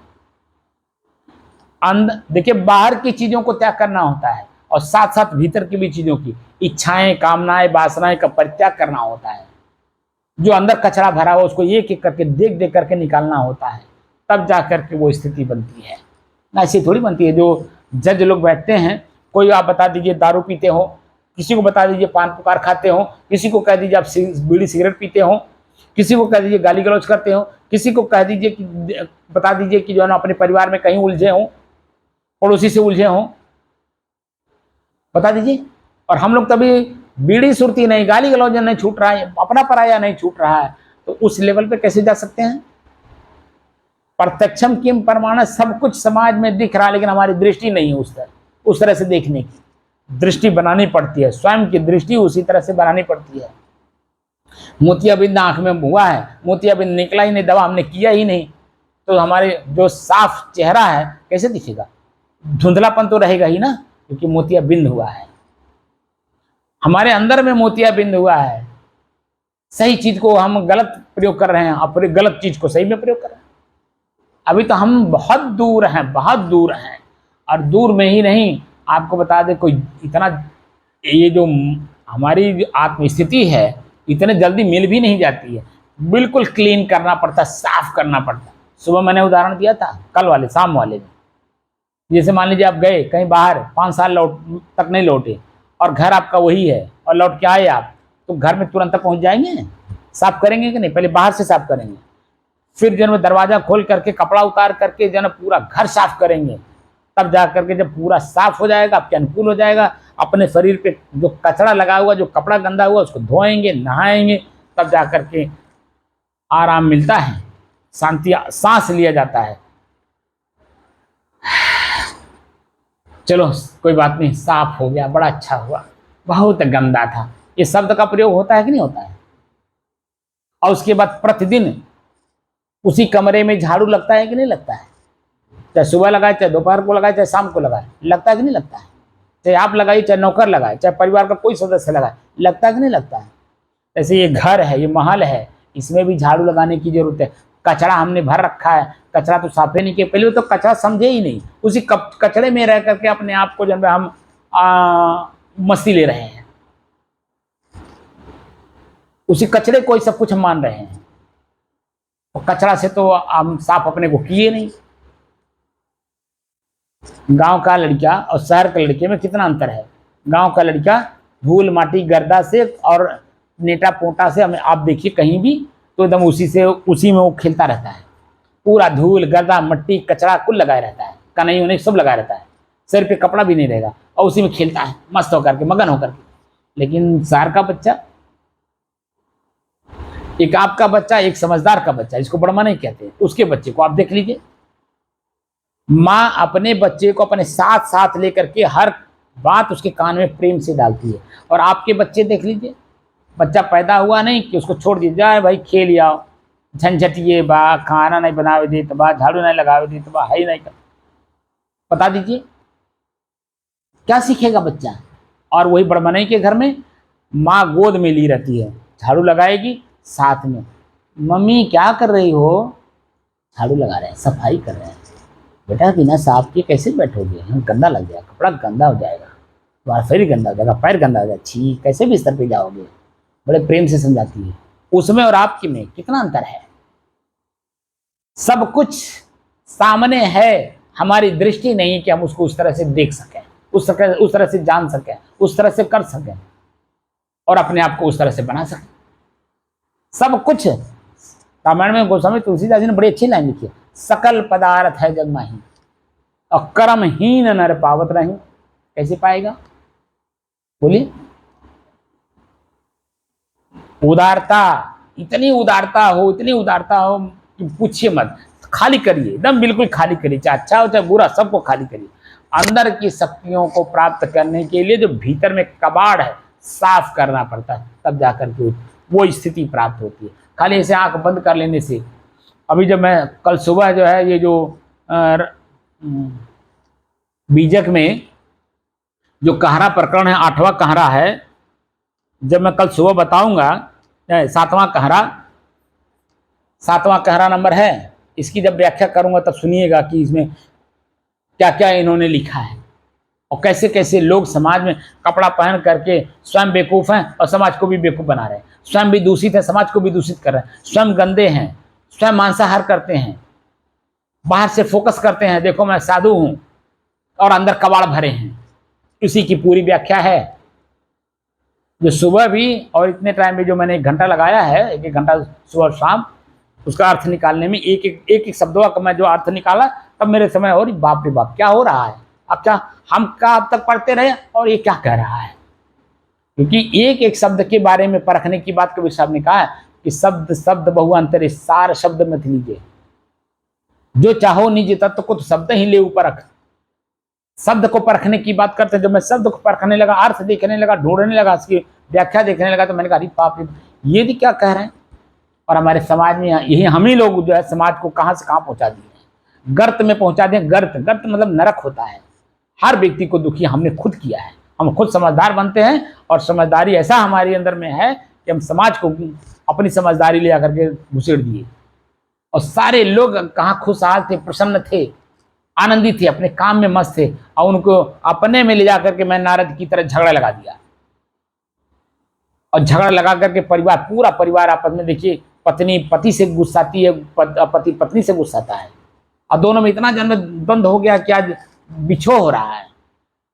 अंदर देखिए, बाहर की चीजों को त्याग करना होता है और साथ साथ भीतर की भी चीजों की इच्छाएं, कामनाएं, वासनाएं का परित्याग करना होता है। जो अंदर कचरा भरा हुआ उसको एक एक करके देख देख करके निकालना होता है, तब जा करके वो स्थिति बनती है। ना ऐसी थोड़ी बनती है। जो जज लोग बैठते हैं, कोई आप बता दीजिए दारू पीते हो, किसी को बता दीजिए पान पुकार खाते हो, किसी को कह दीजिए आप बीड़ी सिगरेट पीते हो, किसी को कह दीजिए गाली गलौज करते हो, किसी को कह दीजिए कि बता दीजिए कि जो है ना अपने परिवार में कहीं उलझे हो, पड़ोसी से उलझे हो, बता दीजिए। और हम लोग तभी बीड़ी सुरती नहीं, गाली गलौज नहीं छूट रहा है, अपना पराया नहीं छूट रहा है, तो उस लेवल पे कैसे जा सकते हैं? प्रत्यक्षम किम प्रमाण, सब कुछ समाज में दिख रहा है, लेकिन हमारी दृष्टि नहीं है उस तरह से देखने की। दृष्टि बनानी पड़ती है, स्वयं की दृष्टि उसी तरह से बनानी पड़ती है। मोतियाबिंद आंख में हुआ है, मोतियाबिंद निकला ही नहीं, दवा हमने किया ही नहीं, तो हमारे जो साफ चेहरा है कैसे दिखेगा? धुंधलापन तो रहेगा ही ना, क्योंकि मोतियाबिंद हुआ है। हमारे अंदर में मोतियाबिंद हुआ है। सही चीज को हम गलत प्रयोग कर रहे हैं और गलत चीज को सही में प्रयोग कर रहे हैं। अभी तो हम बहुत दूर हैं, बहुत दूर हैं। और दूर में ही नहीं, आपको बता दें, कोई इतना, ये जो हमारी आत्मस्थिति है इतने जल्दी मिल भी नहीं जाती है। बिल्कुल क्लीन करना पड़ता है, साफ करना पड़ता है। सुबह मैंने उदाहरण दिया था, कल वाले शाम वाले में, जैसे मान लीजिए आप गए कहीं बाहर 5 साल लौट तक नहीं लौटे और घर आपका वही है और लौट के आए आप, तो घर में तुरंत पहुंच जाएंगे, साफ करेंगे कि नहीं? पहले बाहर से साफ करेंगे, फिर जब दरवाजा खोल करके कपड़ा उतार करके जब पूरा घर साफ करेंगे, तब जा करके जब पूरा साफ हो जाएगा, आपके अनुकूल हो जाएगा, अपने शरीर पे जो कचरा लगा हुआ, जो कपड़ा गंदा हुआ उसको धोएंगे, नहाएंगे, तब जा करके आराम मिलता है, शांति, सांस लिया जाता है। चलो कोई बात नहीं, साफ हो गया, बड़ा अच्छा हुआ, बहुत गंदा था, ये शब्द का प्रयोग होता है कि नहीं होता है? और उसके बाद प्रतिदिन उसी कमरे में झाड़ू लगता है कि नहीं लगता है? चाहे सुबह लगाए, चाहे दोपहर को लगाए, चाहे शाम को लगाए, लगता है कि नहीं लगता है? चाहे आप लगाइए, चाहे नौकर लगाए, चाहे परिवार का कोई सदस्य लगाए, लगता है कि नहीं लगता है? ऐसे ये घर है, ये महल है, इसमें भी झाड़ू लगाने की जरूरत है। कचरा हमने भर रखा है, कचरा तो साफे नहीं किया, पहले तो कचरा समझे ही नहीं, उसी कचरे में रह करके अपने आप को जब हम मस्ती ले रहे हैं, उसी कचरे को ही सब कुछ हम मान रहे हैं। और कचरा से तो हम साफ अपने को किए नहीं। गांव का लड़का और शहर के लड़के में कितना अंतर है? गांव का लड़का धूल माटी गर्दा से और नेटा पोटा से, हमें आप देखिए कहीं भी तो एकदम उसी में वो खेलता रहता है, पूरा धूल गर्दा मट्टी कचरा कुल लगाए रहता है, कनई उन्हें सब लगाए रहता है, सिर पे कपड़ा भी नहीं रहेगा और उसी में खेलता है मस्त होकर के, मगन होकर के। लेकिन शहर का बच्चा, एक आपका बच्चा, एक समझदार का बच्चा, इसको बड़मा नहीं कहते, उसके बच्चे को आप देख लीजिए, माँ अपने बच्चे को अपने साथ साथ लेकर के हर बात उसके कान में प्रेम से डालती है। और आपके बच्चे देख लीजिए, बच्चा पैदा हुआ नहीं कि उसको छोड़ दिया जाए, भाई खेल आओ, झंझटिए बा, खाना नहीं बनावे दे तो बा, झाड़ू नहीं लगावे दे तो बा, है ही नहीं कर, बता दीजिए क्या सीखेगा बच्चा? और वही बड़मनई के घर में माँ गोद में ली रहती है, झाड़ू लगाएगी, साथ में मम्मी क्या कर रही हो? झाड़ू लगा रहे हैं, सफाई कर रहे हैं। बेटा बिना साफ किए कैसे बैठोगे? हम गंदा लग जाएगा, कपड़ा गंदा हो जाएगा, तुम्हारा शरीर गंदा हो जाएगा, पैर गंदा हो जाएगा, छी कैसे बिस्तर पे जाओगे? बड़े प्रेम से समझाती है। उसमें और आपकी में कितना अंतर है? सब कुछ सामने है, हमारी दृष्टि नहीं कि हम उसको उस तरह से देख सकें, उस तरह से जान सकें, उस तरह से कर सकें और अपने आप को उस तरह से बना सकें। सब कुछ रामायण में गोस्वामी तुलसीदास जी ने बड़ी अच्छी लाइन लिखी है, सकल पदार्थ है जग माही और कर्महीन नर पावत नहीं। कैसे पाएगा? बोलिए। उदारता, इतनी उदारता हो, इतनी उदारता हो कि पूछिए मत, खाली करिए, एकदम बिल्कुल खाली करिए, चाहे अच्छा हो चाहे बुरा, सबको खाली करिए। अंदर की शक्तियों को प्राप्त करने के लिए जो भीतर में कबाड़ है साफ करना पड़ता है, तब जाकर के वो स्थिति प्राप्त होती है। खाली ऐसे आंख बंद कर लेने से, अभी जब मैं कल सुबह जो है ये जो बीजक में जो कहरा प्रकरण है, 8वां कहरा है, जब मैं कल सुबह बताऊंगा, 7वां कहरा नंबर है, इसकी जब व्याख्या करूंगा तब सुनिएगा कि इसमें क्या क्या इन्होंने लिखा है और कैसे कैसे लोग समाज में कपड़ा पहन करके स्वयं बेवकूफ़ हैं और समाज को भी बेवकूफ़ बना रहे हैं, स्वयं भी दूषित है, समाज को भी दूषित कर रहे हैं, स्वयं गंदे हैं, स्वयं मांसाहार करते हैं, बाहर से फोकस करते हैं, देखो मैं साधु हूँ, और अंदर कबाड़ भरे हैं। इसी की पूरी व्याख्या है जो सुबह भी और इतने टाइम में जो मैंने 1 घंटा लगाया है, 1 घंटा सुबह और शाम, उसका अर्थ निकालने में एक शब्दों का मैं जो अर्थ निकाला, तब मेरे समय और बाप रे बाप क्या हो रहा है, अब क्या हम क्या अब तक पढ़ते रहे और ये क्या कह रहा है? क्योंकि एक शब्द के बारे में परखने की बात कबीर साहब ने कहा है कि शब्द बहुअंतरे सार शब्द मत लीजिए, जो चाहो निज तत्व को तो शब्द ही ले ऊपर रख। शब्द को परखने की बात करते हैं। जब मैं शब्द को परखने लगा, अर्थ देखने लगा, ढूंढने लगा, उसकी व्याख्या देखने लगा, तो मैंने कहा अरे बाप रे, ये भी क्या कह रहे हैं? और हमारे समाज में यही हम ही लोग जो है समाज को कहाँ से कहाँ पहुँचा दिए हैं, गर्त में पहुँचा दिए। गर्त मतलब नरक होता है। हर व्यक्ति को दुखी हमने खुद किया है। हम खुद समझदार बनते हैं और समझदारी ऐसा हमारे अंदर में है कि हम समाज को अपनी समझदारी ले आकर के घुसेड़ दिए, और सारे लोग कहाँ खुशहाल थे, प्रसन्न थे, आनंदित थे, अपने काम में मस्त थे, और उनको अपने में ले जाकर के मैं नारद की तरह झगड़ा लगा दिया। और झगड़ा लगा करके पूरा परिवार आपस में, देखिए पत्नी पति से गुस्साती है, पति पत्नी से गुस्साता है, और दोनों में इतना जन्म द्वंद हो गया कि आज बिछो हो रहा है।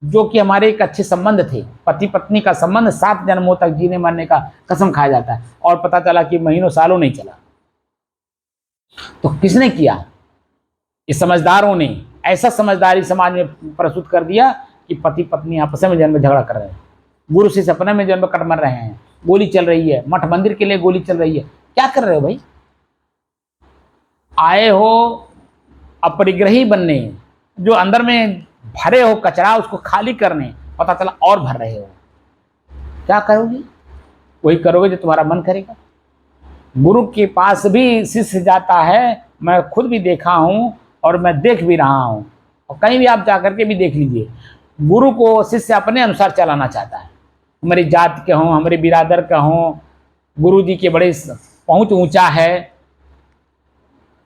जो कि हमारे एक अच्छे संबंध थे, पति पत्नी का संबंध 7 जन्मों तक जीने मरने का कसम खाया जाता है, और पता चला कि महीनों सालों नहीं चला। तो किसने किया? ये समझदारों ने ऐसा समझदारी समाज में प्रस्तुत कर दिया कि पति पत्नी आपस में जन्म झगड़ा कर रहे हैं, गुरु से सपने में जन्म कट मर रहे हैं, गोली चल रही है, मठ मंदिर के लिए गोली चल रही है। क्या कर रहे हो भाई? आए हो अपरिग्रही बनने, जो अंदर में भरे हो कचरा उसको खाली करने, पता चला और भर रहे हो। क्या करोगे? वही करोगे जो तुम्हारा मन करेगा। गुरु के पास भी शिष्य जाता है, मैं खुद भी देखा हूं और मैं देख भी रहा हूं, और कहीं भी आप जाकर के भी देख लीजिए, गुरु को शिष्य अपने अनुसार चलाना चाहता है। हमारी जात के हों, हमारे बिरादर का हों, गुरु जी के बड़े पहुंच ऊंचा है,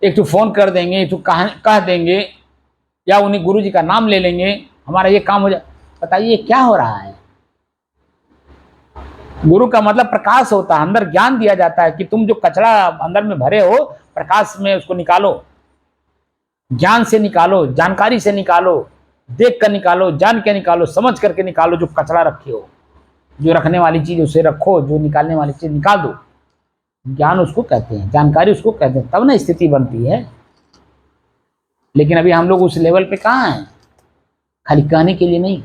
एक तो फोन कर देंगे, एक तो कह देंगे, या उन्हीं गुरु जी का नाम ले लेंगे, हमारा ये काम हो जाए। बताइए क्या हो रहा है? गुरु का मतलब प्रकाश होता है, अंदर ज्ञान दिया जाता है कि तुम जो कचरा अंदर में भरे हो, प्रकाश में उसको निकालो, ज्ञान से निकालो, जानकारी से निकालो, देख कर निकालो, जान के निकालो, समझ करके निकालो। जो कचरा रखे हो, जो रखने वाली चीज उसे रखो, जो निकालने वाली चीज निकाल दो। ज्ञान उसको कहते हैं, जानकारी उसको कहते हैं, तब ना स्थिति बनती है। लेकिन अभी हम लोग उस लेवल पे कहाँ हैं? खाली कहने के लिए नहीं।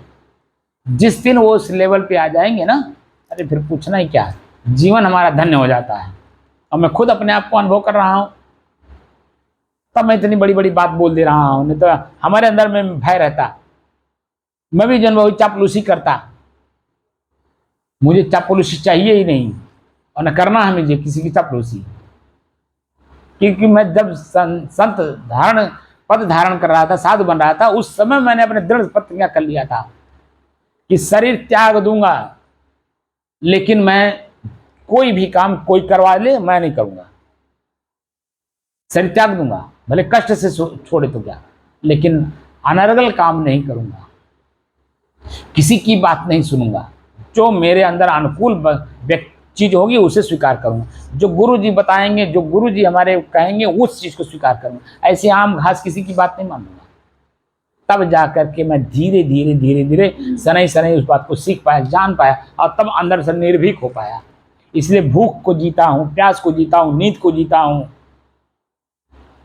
जिस दिन वो उस लेवल पे आ जाएंगे ना, अरे फिर पूछना ही क्या है, जीवन हमारा धन्य हो जाता है। और मैं खुद अपने आप को अनुभव कर रहा हूं, तब मैं इतनी बड़ी बड़ी बात बोल दे रहा हूं। नहीं तो हमारे अंदर में भय रहता, मैं भी जन्म हुई चापलूसी करता। मुझे चापलूसी चाहिए ही नहीं, और न करना है मुझे किसी की चापलूसी। क्योंकि मैं जब संत धारण पद धारण कर रहा था, साधु बन रहा था, उस समय मैंने अपने दृढ़ प्रतिज्ञा कर लिया था कि शरीर त्याग दूंगा, लेकिन मैं कोई भी काम कोई करवा ले मैं नहीं करूंगा। शरीर त्याग दूंगा, भले कष्ट से छोड़े तो क्या, लेकिन अनर्गल काम नहीं करूंगा, किसी की बात नहीं सुनूंगा। जो मेरे अंदर अनुकूल चीज होगी उसे स्वीकार करूंगा, जो गुरु जी बताएंगे, जो गुरु जी हमारे कहेंगे उस चीज को स्वीकार करूंगा। ऐसे आम घास किसी की बात नहीं मानूंगा। तब जाकर के मैं धीरे धीरे धीरे धीरे सनई सनई उस बात को सीख पाया, जान पाया, और तब अंदर से निर्भीक हो पाया। इसलिए भूख को जीता हूं, प्यास को जीता हूं, नींद को जीता हूं,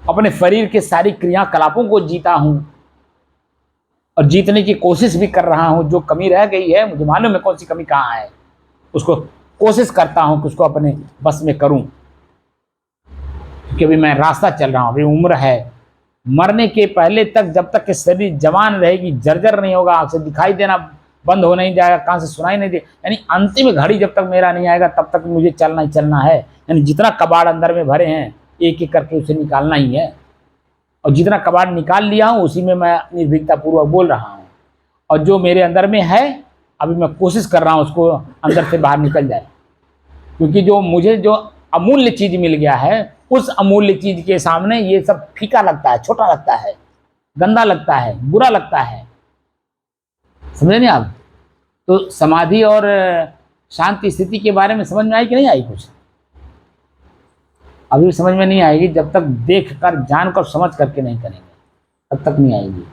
अपने शरीर के सारी क्रियाकलापों को जीता हूं, और जीतने की कोशिश भी कर रहा हूं। जो कमी रह गई है, मुझे मालूम है कौन सी कमी कहाँ है, उसको कोशिश करता हूं कि उसको अपने बस में करूं। क्योंकि अभी मैं रास्ता चल रहा हूं, अभी उम्र है, मरने के पहले तक, जब तक कि शरीर जवान रहेगी, जर्जर नहीं होगा, आंख से दिखाई देना बंद हो नहीं जाएगा, कान से सुनाई नहीं दे, यानी अंतिम घड़ी जब तक मेरा नहीं आएगा, तब तक मुझे चलना ही चलना है। यानी जितना कबाड़ अंदर में भरे हैं, एक एक करके उसे निकालना ही है। और जितना कबाड़ निकाल लिया हूं, उसी में मैं निर्भीकता पूर्वक बोल रहा हूं। और जो मेरे अंदर में है, अभी मैं कोशिश कर रहा हूं उसको अंदर से बाहर निकल जाए। क्योंकि जो मुझे जो अमूल्य चीज मिल गया है, उस अमूल्य चीज के सामने ये सब फीका लगता है, छोटा लगता है, गंदा लगता है, बुरा लगता है। समझे नहीं आप? तो समाधि और शांति स्थिति के बारे में समझ में आई कि नहीं आई? कुछ अभी समझ में नहीं आएगी जब तक देख कर, जान कर, समझ करके नहीं करेंगे, तब तक नहीं आएगी।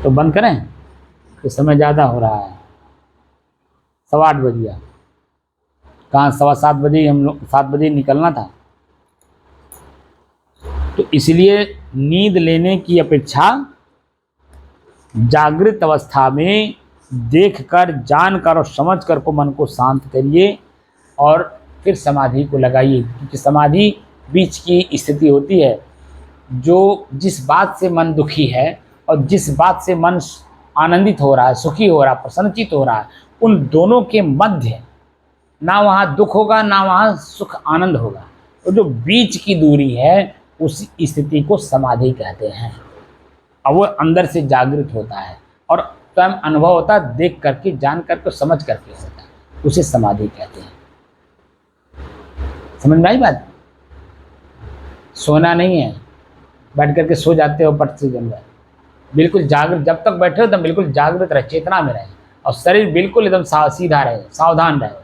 तो बंद करें कि समय ज़्यादा हो रहा है, 8:15 बज गया। कहाँ 7:15 बजे हम लोग, 7 बजे निकलना था। तो इसलिए नींद लेने की अपेक्षा जागृत अवस्था में देखकर, जानकर और समझकर को मन को शांत करिए, और फिर समाधि को लगाइए। क्योंकि समाधि बीच की स्थिति होती है, जो जिस बात से मन दुखी है और जिस बात से मन आनंदित हो रहा है, सुखी हो रहा है, प्रसन्नचित हो रहा है, उन दोनों के मध्य ना वहाँ दुख होगा, ना वहाँ सुख आनंद होगा। तो जो बीच की दूरी है, उस स्थिति को समाधि कहते हैं। और वो अंदर से जागृत होता है और स्वयं अनुभव होता है, देख करके, जान करके, समझ करके होता है, उसे समाधि कहते हैं। समझ में आई बात? सोना नहीं है, बैठ करके सो जाते हो पट से जम जाए। बिल्कुल जागृत, जब तक बैठे हो तब बिल्कुल जागृत रहे, चेतना में रहे, और शरीर बिल्कुल एकदम सीधा रहे, सावधान रहे।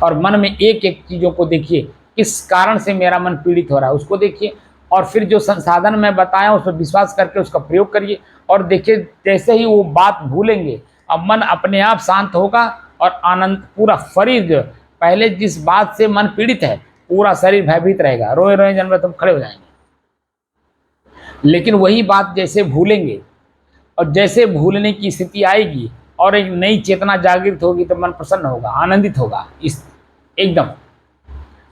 और मन में एक एक चीज़ों को देखिए, किस कारण से मेरा मन पीड़ित हो रहा है उसको देखिए, और फिर जो संसाधन मैं बताया उस पर विश्वास करके उसका प्रयोग करिए। और देखिए जैसे ही वो बात भूलेंगे, अब मन अपने आप शांत होगा और आनंद, पूरा शरीर जो पहले जिस बात से मन पीड़ित है पूरा शरीर भयभीत रहेगा, रोए रोए जन्म तुम खड़े हो जाएंगे। लेकिन वही बात जैसे भूलेंगे और जैसे भूलने की स्थिति आएगी और एक नई चेतना जागृत होगी तो मन प्रसन्न होगा, आनंदित होगा इस एकदम।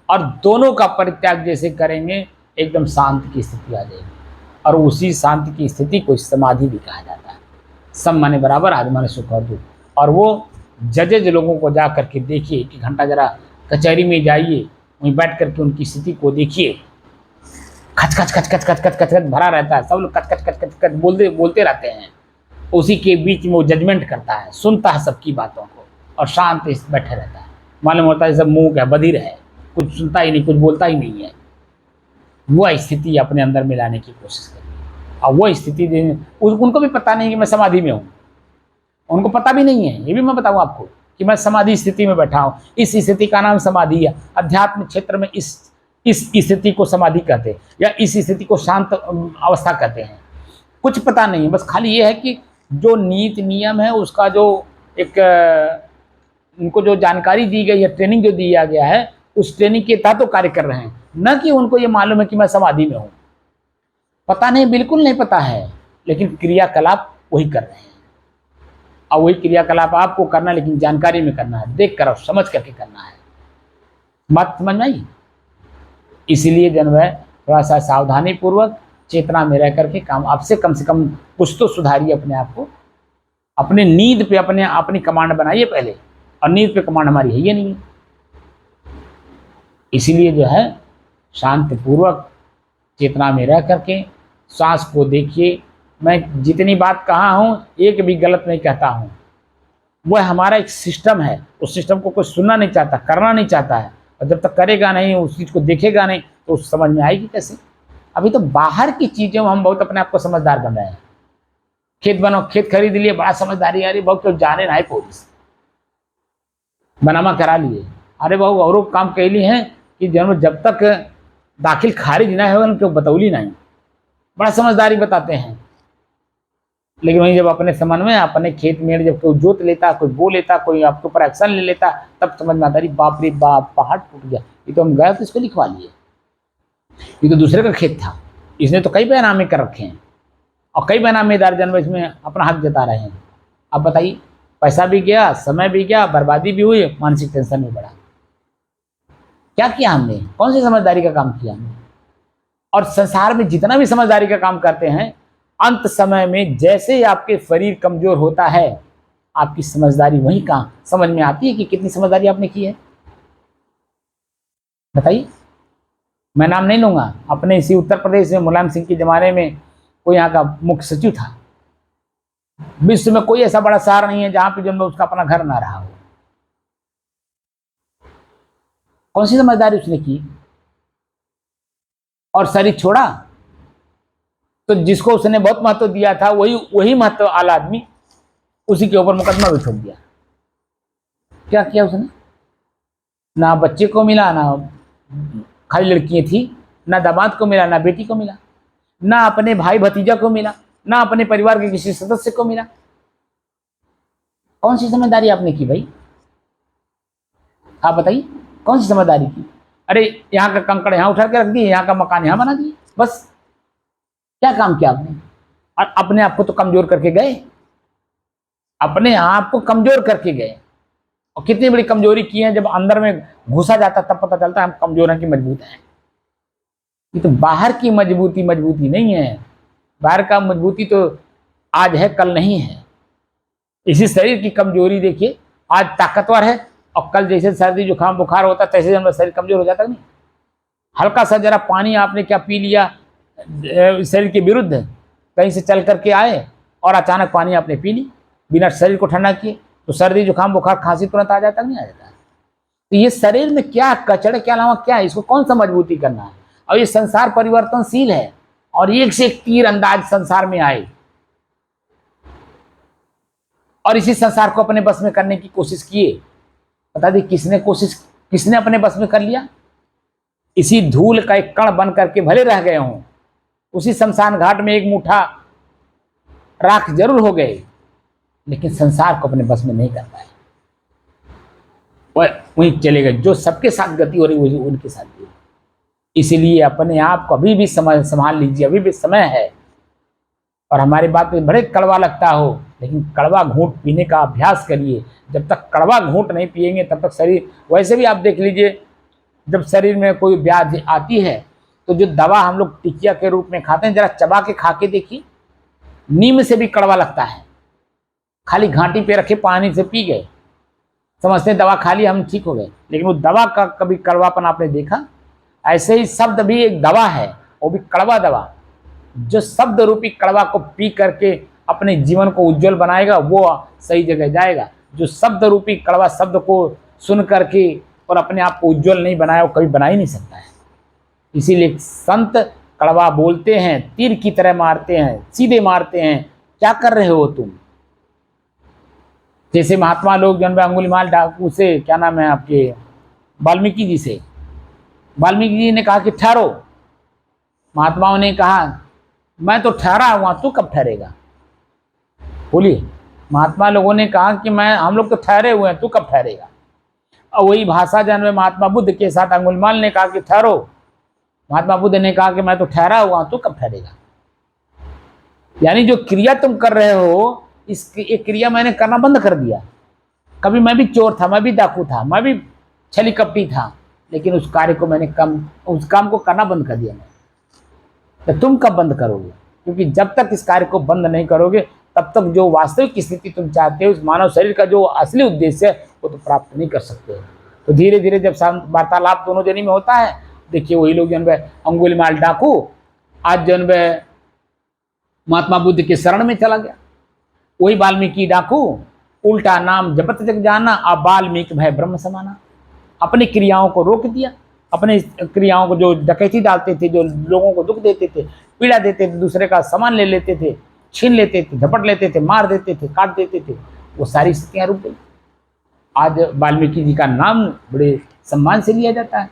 और दोनों का परित्याग जैसे करेंगे एकदम शांति की स्थिति आ जाएगी, और उसी शांति की स्थिति को समाधि भी कहा जाता है। सब माने बराबर, आदि माने सुख और दुख। और वो जजेज लोगों को जा करके देखिए, कि घंटा जरा कचहरी में जाइए, वहीं बैठ करके उनकी स्थिति को देखिए, खच खच खच खच खच खच खच खच भरा रहता है, सब लोग कच कच कच कच कच बोलते रहते हैं। उसी के बीच में वो जजमेंट करता है, सुनता है सबकी बातों को और शांत बैठे रहता है। मालूम होता है सब मुंह का बधिर है, कुछ सुनता ही नहीं, कुछ बोलता ही नहीं है। वो स्थिति अपने अंदर में लाने की कोशिश करिए। और वो स्थिति उनको भी पता नहीं कि मैं समाधि में हूँ, उनको पता भी नहीं है, ये भी मैं बताऊँ आपको कि मैं समाधि स्थिति में बैठा हूँ। इस स्थिति का नाम समाधि है। अध्यात्म क्षेत्र में इस स्थिति को समाधि कहते हैं, या इस स्थिति को शांत अवस्था कहते हैं। कुछ पता नहीं है, बस खाली ये है कि जो नीति नियम है उसका जो एक उनको जो जानकारी दी गई है, ट्रेनिंग जो दिया गया है, उस ट्रेनिंग के तहत तो कार्य कर रहे हैं, न कि उनको ये मालूम है कि मैं समाधि में हूँ। पता नहीं, बिल्कुल नहीं पता है, लेकिन क्रियाकलाप वही कर रहे हैं। और वही क्रियाकलाप आपको करना है, लेकिन जानकारी में करना है, देख कर और समझ करके करना है। बात समझ में आई? इसीलिए जन्म है थोड़ा सा सावधानी पूर्वक चेतना में रह करके काम, आपसे कम से कम कुछ तो सुधारिए अपने आप को। अपने नींद पे अपनी कमांड बनाइए पहले, और नींद पे कमांड हमारी है ये नहीं। इसीलिए जो है शांतिपूर्वक चेतना में रह करके श्वास को देखिए। मैं जितनी बात कहा हूँ एक भी गलत नहीं कहता हूँ। वह हमारा एक सिस्टम है, उस सिस्टम को कोई सुनना नहीं चाहता, करना नहीं चाहता है। और जब तक करेगा नहीं, उस चीज़ को देखेगा नहीं, तो समझ में आएगी कैसे? अभी तो बाहर की चीज़ों में हम बहुत अपने आप को समझदार बन रहे हैं। खेत खरीद लिए, बड़ा समझदारी आ रही, बहुत तो जाने ना पुलिस बनामा करा लिए। अरे बहु और काम कैली हैं कि जब तक दाखिल खारिज ना हो उनको बतौली नहीं, बड़ा समझदारी बताते हैं। लेकिन वहीं जब अपने समन में अपने खेत में जब कोई जोत लेता, कोई बो लेता, कोई आपके ऊपर एक्शन ले लेता, तब समझ में आता, बाप रे बाप, पहाड़ टूट गया। ये तो हम गए तो इसको लिखवा लिए, ये तो दूसरे का खेत था, इसने तो कई बैनामे कर रखे हैं और कई बैनामेदार जन्म इसमें अपना हक जता रहे हैं। अब बताइए, पैसा भी गया, समय भी गया, बर्बादी भी हुई, मानसिक टेंशन भी बढ़ा। क्या किया हमने? कौन सी समझदारी का काम किया हमने? और संसार में जितना भी समझदारी का काम करते हैं, अंत समय में जैसे ही आपके शरीर कमजोर होता है, आपकी समझदारी वहीं कहाँ समझ में आती है कि कितनी समझदारी आपने की है। बताइए, मैं नाम नहीं लूंगा। अपने इसी उत्तर प्रदेश में मुलायम सिंह के जमाने में कोई यहाँ का मुख्य सचिव था। विश्व में कोई ऐसा बड़ा शहर नहीं है जहां पे जब उसका अपना घर ना रहा हो। कौन सी समझदारी उसने की? और शरीर छोड़ा तो जिसको उसने बहुत महत्व दिया था, वही महत्व वाला आदमी, उसी के ऊपर मुकदमा भी ठोक दिया। क्या किया उसने? ना बच्चे को मिला, ना खाली लड़कियां थी, ना दामाद को मिला, ना बेटी को मिला, ना अपने भाई भतीजा को मिला, ना अपने परिवार के किसी सदस्य को मिला। कौन सी समझदारी आपने की भाई? आप बताइए, कौन सी समझदारी की? अरे यहाँ का कंकड़ यहाँ उठा के रख दिए, यहाँ का मकान यहाँ बना दिए, बस। क्या काम किया आपने? और अपने आप को तो कमजोर करके गए, अपने आप को कमजोर करके गए। और कितनी बड़ी कमजोरी की है, जब अंदर में घुसा जाता तब पता चलता है हम कमजोर हैं कि मजबूत हैं। ये तो बाहर की मजबूती नहीं है। बाहर का मजबूती तो आज है, कल नहीं है। इसी शरीर की कमजोरी देखिए, आज ताकतवर है और कल जैसे सर्दी जुकाम बुखार होता तैसे हमारा शरीर कमजोर हो जाता नहीं। हल्का सा जरा पानी आपने क्या पी लिया शरीर के विरुद्ध, कहीं से चल करके आए और अचानक पानी आपने पी ली बिना शरीर को ठंडा किए, तो सर्दी जुकाम बुखार खांसी तुरंत आ जाता नहीं आ जाता? तो ये शरीर में क्या कचड़ के अलावा क्या है? इसको कौन सा मजबूती करना है? और ये संसार परिवर्तनशील है और एक से एक तीर अंदाज संसार में आए और इसी संसार को अपने बस में करने की कोशिश किए। बता दी किसने कोशिश किसने अपने बस में कर लिया? इसी धूल का एक कण बन करके भले रह गए हों, उसी शमशान घाट में एक मुट्ठा राख जरूर हो गए, लेकिन संसार को अपने बस में नहीं कर पाए, और वहीं चले गए। जो सबके साथ गति हो रही वही उनके साथ भी। इसीलिए अपने आप को अभी भी संभाल लीजिए, अभी भी समय है। और हमारी बात में बड़े कड़वा लगता हो, लेकिन कड़वा घूंट पीने का अभ्यास करिए। जब तक कड़वा घूंट नहीं पिएंगे तब तक शरीर, वैसे भी आप देख लीजिए, जब शरीर में कोई व्याधि आती है तो जो दवा हम लोग टिकिया के रूप में खाते हैं, जरा चबा के खा के देखिए, नीम से भी कड़वा लगता है। खाली घाटी पे रखे पानी से पी गए, समझते दवा खा ली हम ठीक हो गए, लेकिन वो दवा का कभी कड़वापन आपने देखा? ऐसे ही शब्द भी एक दवा है, वो भी कड़वा दवा। जो शब्द रूपी कड़वा को पी करके अपने जीवन को उज्जवल बनाएगा वो सही जगह जाएगा। जो शब्द रूपी कड़वा शब्द को सुन करके और अपने आप को उज्जवल नहीं बनाया, वो कभी बना ही नहीं सकता है। इसीलिए संत कड़वा बोलते हैं, तीर की तरह मारते हैं, सीधे मारते हैं। क्या कर रहे हो तुम? जैसे महात्मा लोग जन अंगुलीमाल डाकू से, क्या नाम है आपके, वाल्मीकि जी से, वाल्मीकि जी ने कहा कि ठहरो। महात्माओं ने कहा मैं तो ठहरा हुआ, तू कब ठहरेगा? बोलिए। महात्मा लोगों ने कहा कि हम लोग तो ठहरे हुए हैं, तू कब ठहरेगा? और वही भाषा जन में महात्मा बुद्ध के साथ अंगुलीमाल ने कहा कि ठहरो। महात्मा बुद्ध ने कहा कि मैं तो ठहरा हुआ, तू कब ठहरेगा? यानी जो क्रिया तुम कर रहे हो, एक क्रिया मैंने करना बंद कर दिया। कभी मैं भी चोर था, मैं भी डाकू था, मैं भी छली कपटी था, लेकिन उस कार्य को मैंने उस काम को करना बंद कर दिया। तो तुम कब बंद करोगे? क्योंकि जब तक इस कार्य को बंद नहीं करोगे तब तक जो वास्तविक स्थिति तुम चाहते हो, उस मानव शरीर का जो असली उद्देश्य है, वो तो प्राप्त नहीं कर सकते हो। तो धीरे धीरे जब वार्तालाप दोनों जनी में होता है, देखिए वही लोग जन अंगुलीमाल डाकू आज जन महात्मा बुद्ध के शरण में चला गया। वही वाल्मीकि डाकू उल्टा नाम जपत जग जाना, अब वाल्मीकि भय ब्रह्म समाना। अपनी क्रियाओं को रोक दिया, अपने क्रियाओं को, जो डकैती डालते थे, जो लोगों को दुख देते थे, पीड़ा देते थे, दूसरे का सामान ले लेते थे, छीन लेते थे, झपट लेते थे, मार देते थे, काट देते थे, वो सारी स्थितियां रुक गई। आज वाल्मीकि जी का नाम बड़े सम्मान से लिया जाता है,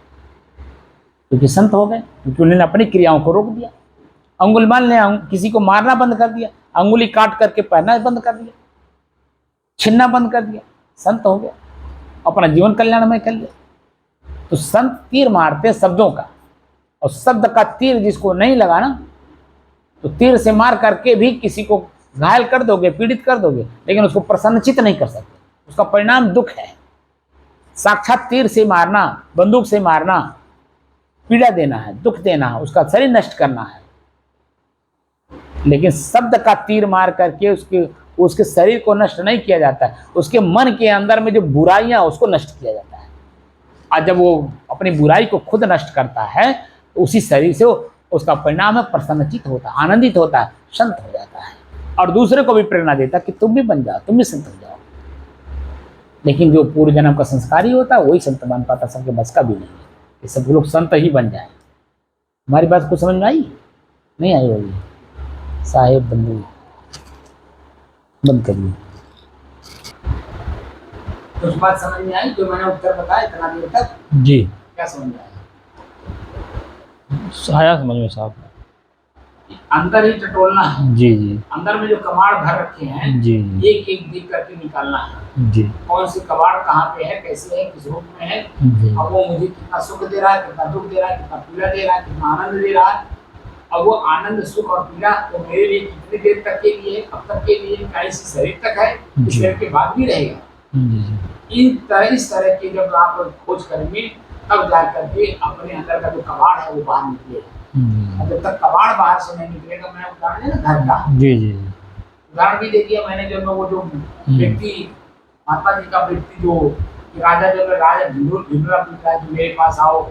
क्योंकि संत हो गए, क्योंकि उन्होंने अपनी क्रियाओं को रोक दिया। अंगुलीमाल ने किसी को मारना बंद कर दिया, अंगुली काट करके पहनना बंद कर दिया, छीनना बंद कर दिया, संत हो गया, अपना जीवन कल्याणमय कर लिया। तो संत तीर मारते शब्दों का, और शब्द का तीर जिसको नहीं लगा ना, तो तीर से मार करके भी किसी को घायल कर दोगे, पीड़ित कर दोगे, लेकिन उसको प्रसन्नचित नहीं कर सकते। उसका परिणाम दुख है। साक्षात तीर से मारना, बंदूक से मारना पीड़ा देना है, दुख देना है, उसका शरीर नष्ट करना है। लेकिन शब्द का तीर मार करके उसके शरीर को नष्ट नहीं किया जाता है, उसके मन के अंदर में जो बुराइयां उसको नष्ट किया जाता है। और जब वो अपनी बुराई को खुद नष्ट करता है तो उसी शरीर से उसका परिणाम है प्रसन्नचित होता है, आनंदित होता है, संत हो जाता है, और दूसरे को भी प्रेरणा देता है कि तुम भी बन जाओ, तुम भी संत हो जाओ। लेकिन जो पूर्व जन्म का संस्कारी होता है वही संत बन पाता, सबके बस का भी नहीं है कि सब लोग संत ही बन जाए। हमारी बात कुछ समझ में आई? नहीं आई होगी? साहेब बंदू बंद करिए। कुछ बात समझ में आई जो मैंने उत्तर बताया इतना देर तक? जी। क्या समझ में आया? आया समझ में साहब। अंदर ही टटोलना है। जी जी। अंदर में जो कबाड़ भर रखे हैं, जी एक एक देख करके निकालना है। जी। कौन सी कबाड़ कहाँ पे है, कैसे है, किस रूप में है, अब वो मुझे कितना सुख दे रहा है, कितना दुख दे रहा है, कितना पीड़ा दे रहा है, कितना आनंद दे रहा है। अब वो आनंद, सुख और पीड़ा तो मेरे लिए कितनी देर तक के लिए, कब तक के लिए, क्या इसी शरीर तक है, इस शरीर के बाद भी रहेगा। इस तरह की जब आप खोज करेंगे तब जा करके अपने अंदर का जो कबाड़ है वो बाहर निकलेगा। जब तक कबाड़ बाहर से नहीं निकलेगा, मैं उदाहरण है ना घर का, जी जी, उदाहरण भी देखिए मैंने जब वो जो व्यक्ति, महात्मा जी का व्यक्ति जो राजा, जब राजा ढिंडोरा पूछता है कि मेरे पास आओ,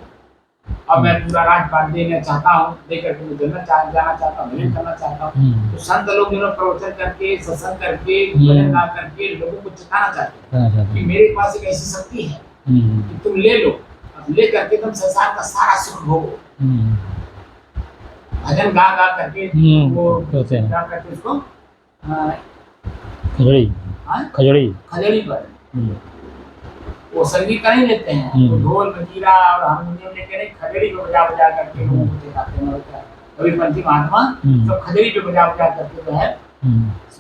अब मैं पूरा राजपाट देना चाहता हूँ, देकर के मैं जाना चाहता हूँ, भजन करना चाहता हूँ। तो संत लोग जो प्रवचन करके, सत्संग करके, भजन गा करके लोगों को चिताना चाहते हैं कि मेरे पास एक ऐसी शक्ति है कि तुम ले लो, ले करके तुम संसार का सारा सुख भोगो। भजन गा करके वो गा करके उसको खजड़ी पर वो संगीत का नहीं लेते हैं, वो ढोल मजीरा और हारमोनियम लेके नहीं, खदेड़ी पे बजा बजा करके लोगों को सिखाते हैं। कबीरपंथी महात्मा तो खदेड़ी पे बजा बजा करके जो है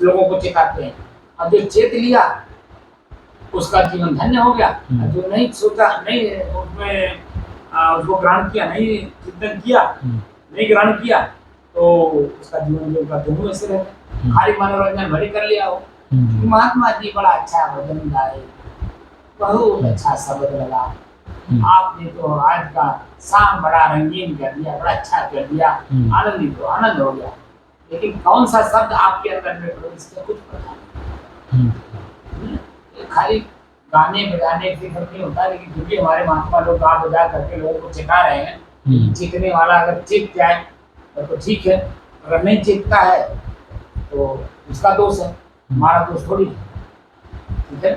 लोगों को सिखाते हैं। और जो चेत लिया उसका जीवन धन्य हो गया, और जो नहीं सोचा, नहीं उसमें उसको ग्रहण किया, नहीं चिंतन किया, नहीं ग्रहण किया, तो उसका जीवन जो का दोनों ऐसे रहते, खाली मनोरंजन भले कर लिया हो। महात्मा जी बड़ा अच्छा भजन गाए, बहुत अच्छा शब्द लगा। आपने तो आज का शाम बड़ा रंगीन कर दिया, बड़ा अच्छा कर दिया, आनंदित हो, आनंद हो गया। लेकिन कौन सा शब्द आपके अंदर में प्रवेश किया, कुछ पता नहीं। खाली गाने बजाने से सब नहीं होता, लेकिन क्योंकि हमारे महात्मा लोग गा बजा करके लोगों को चिढ़ा रहे हैं, चिढ़ने वाला अगर चिढ़ जाए तो ठीक है, अगर नहीं चिढ़ता है तो उसका दोष है, हमारा दोष थोड़ी है। ठीक है,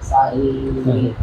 साहिल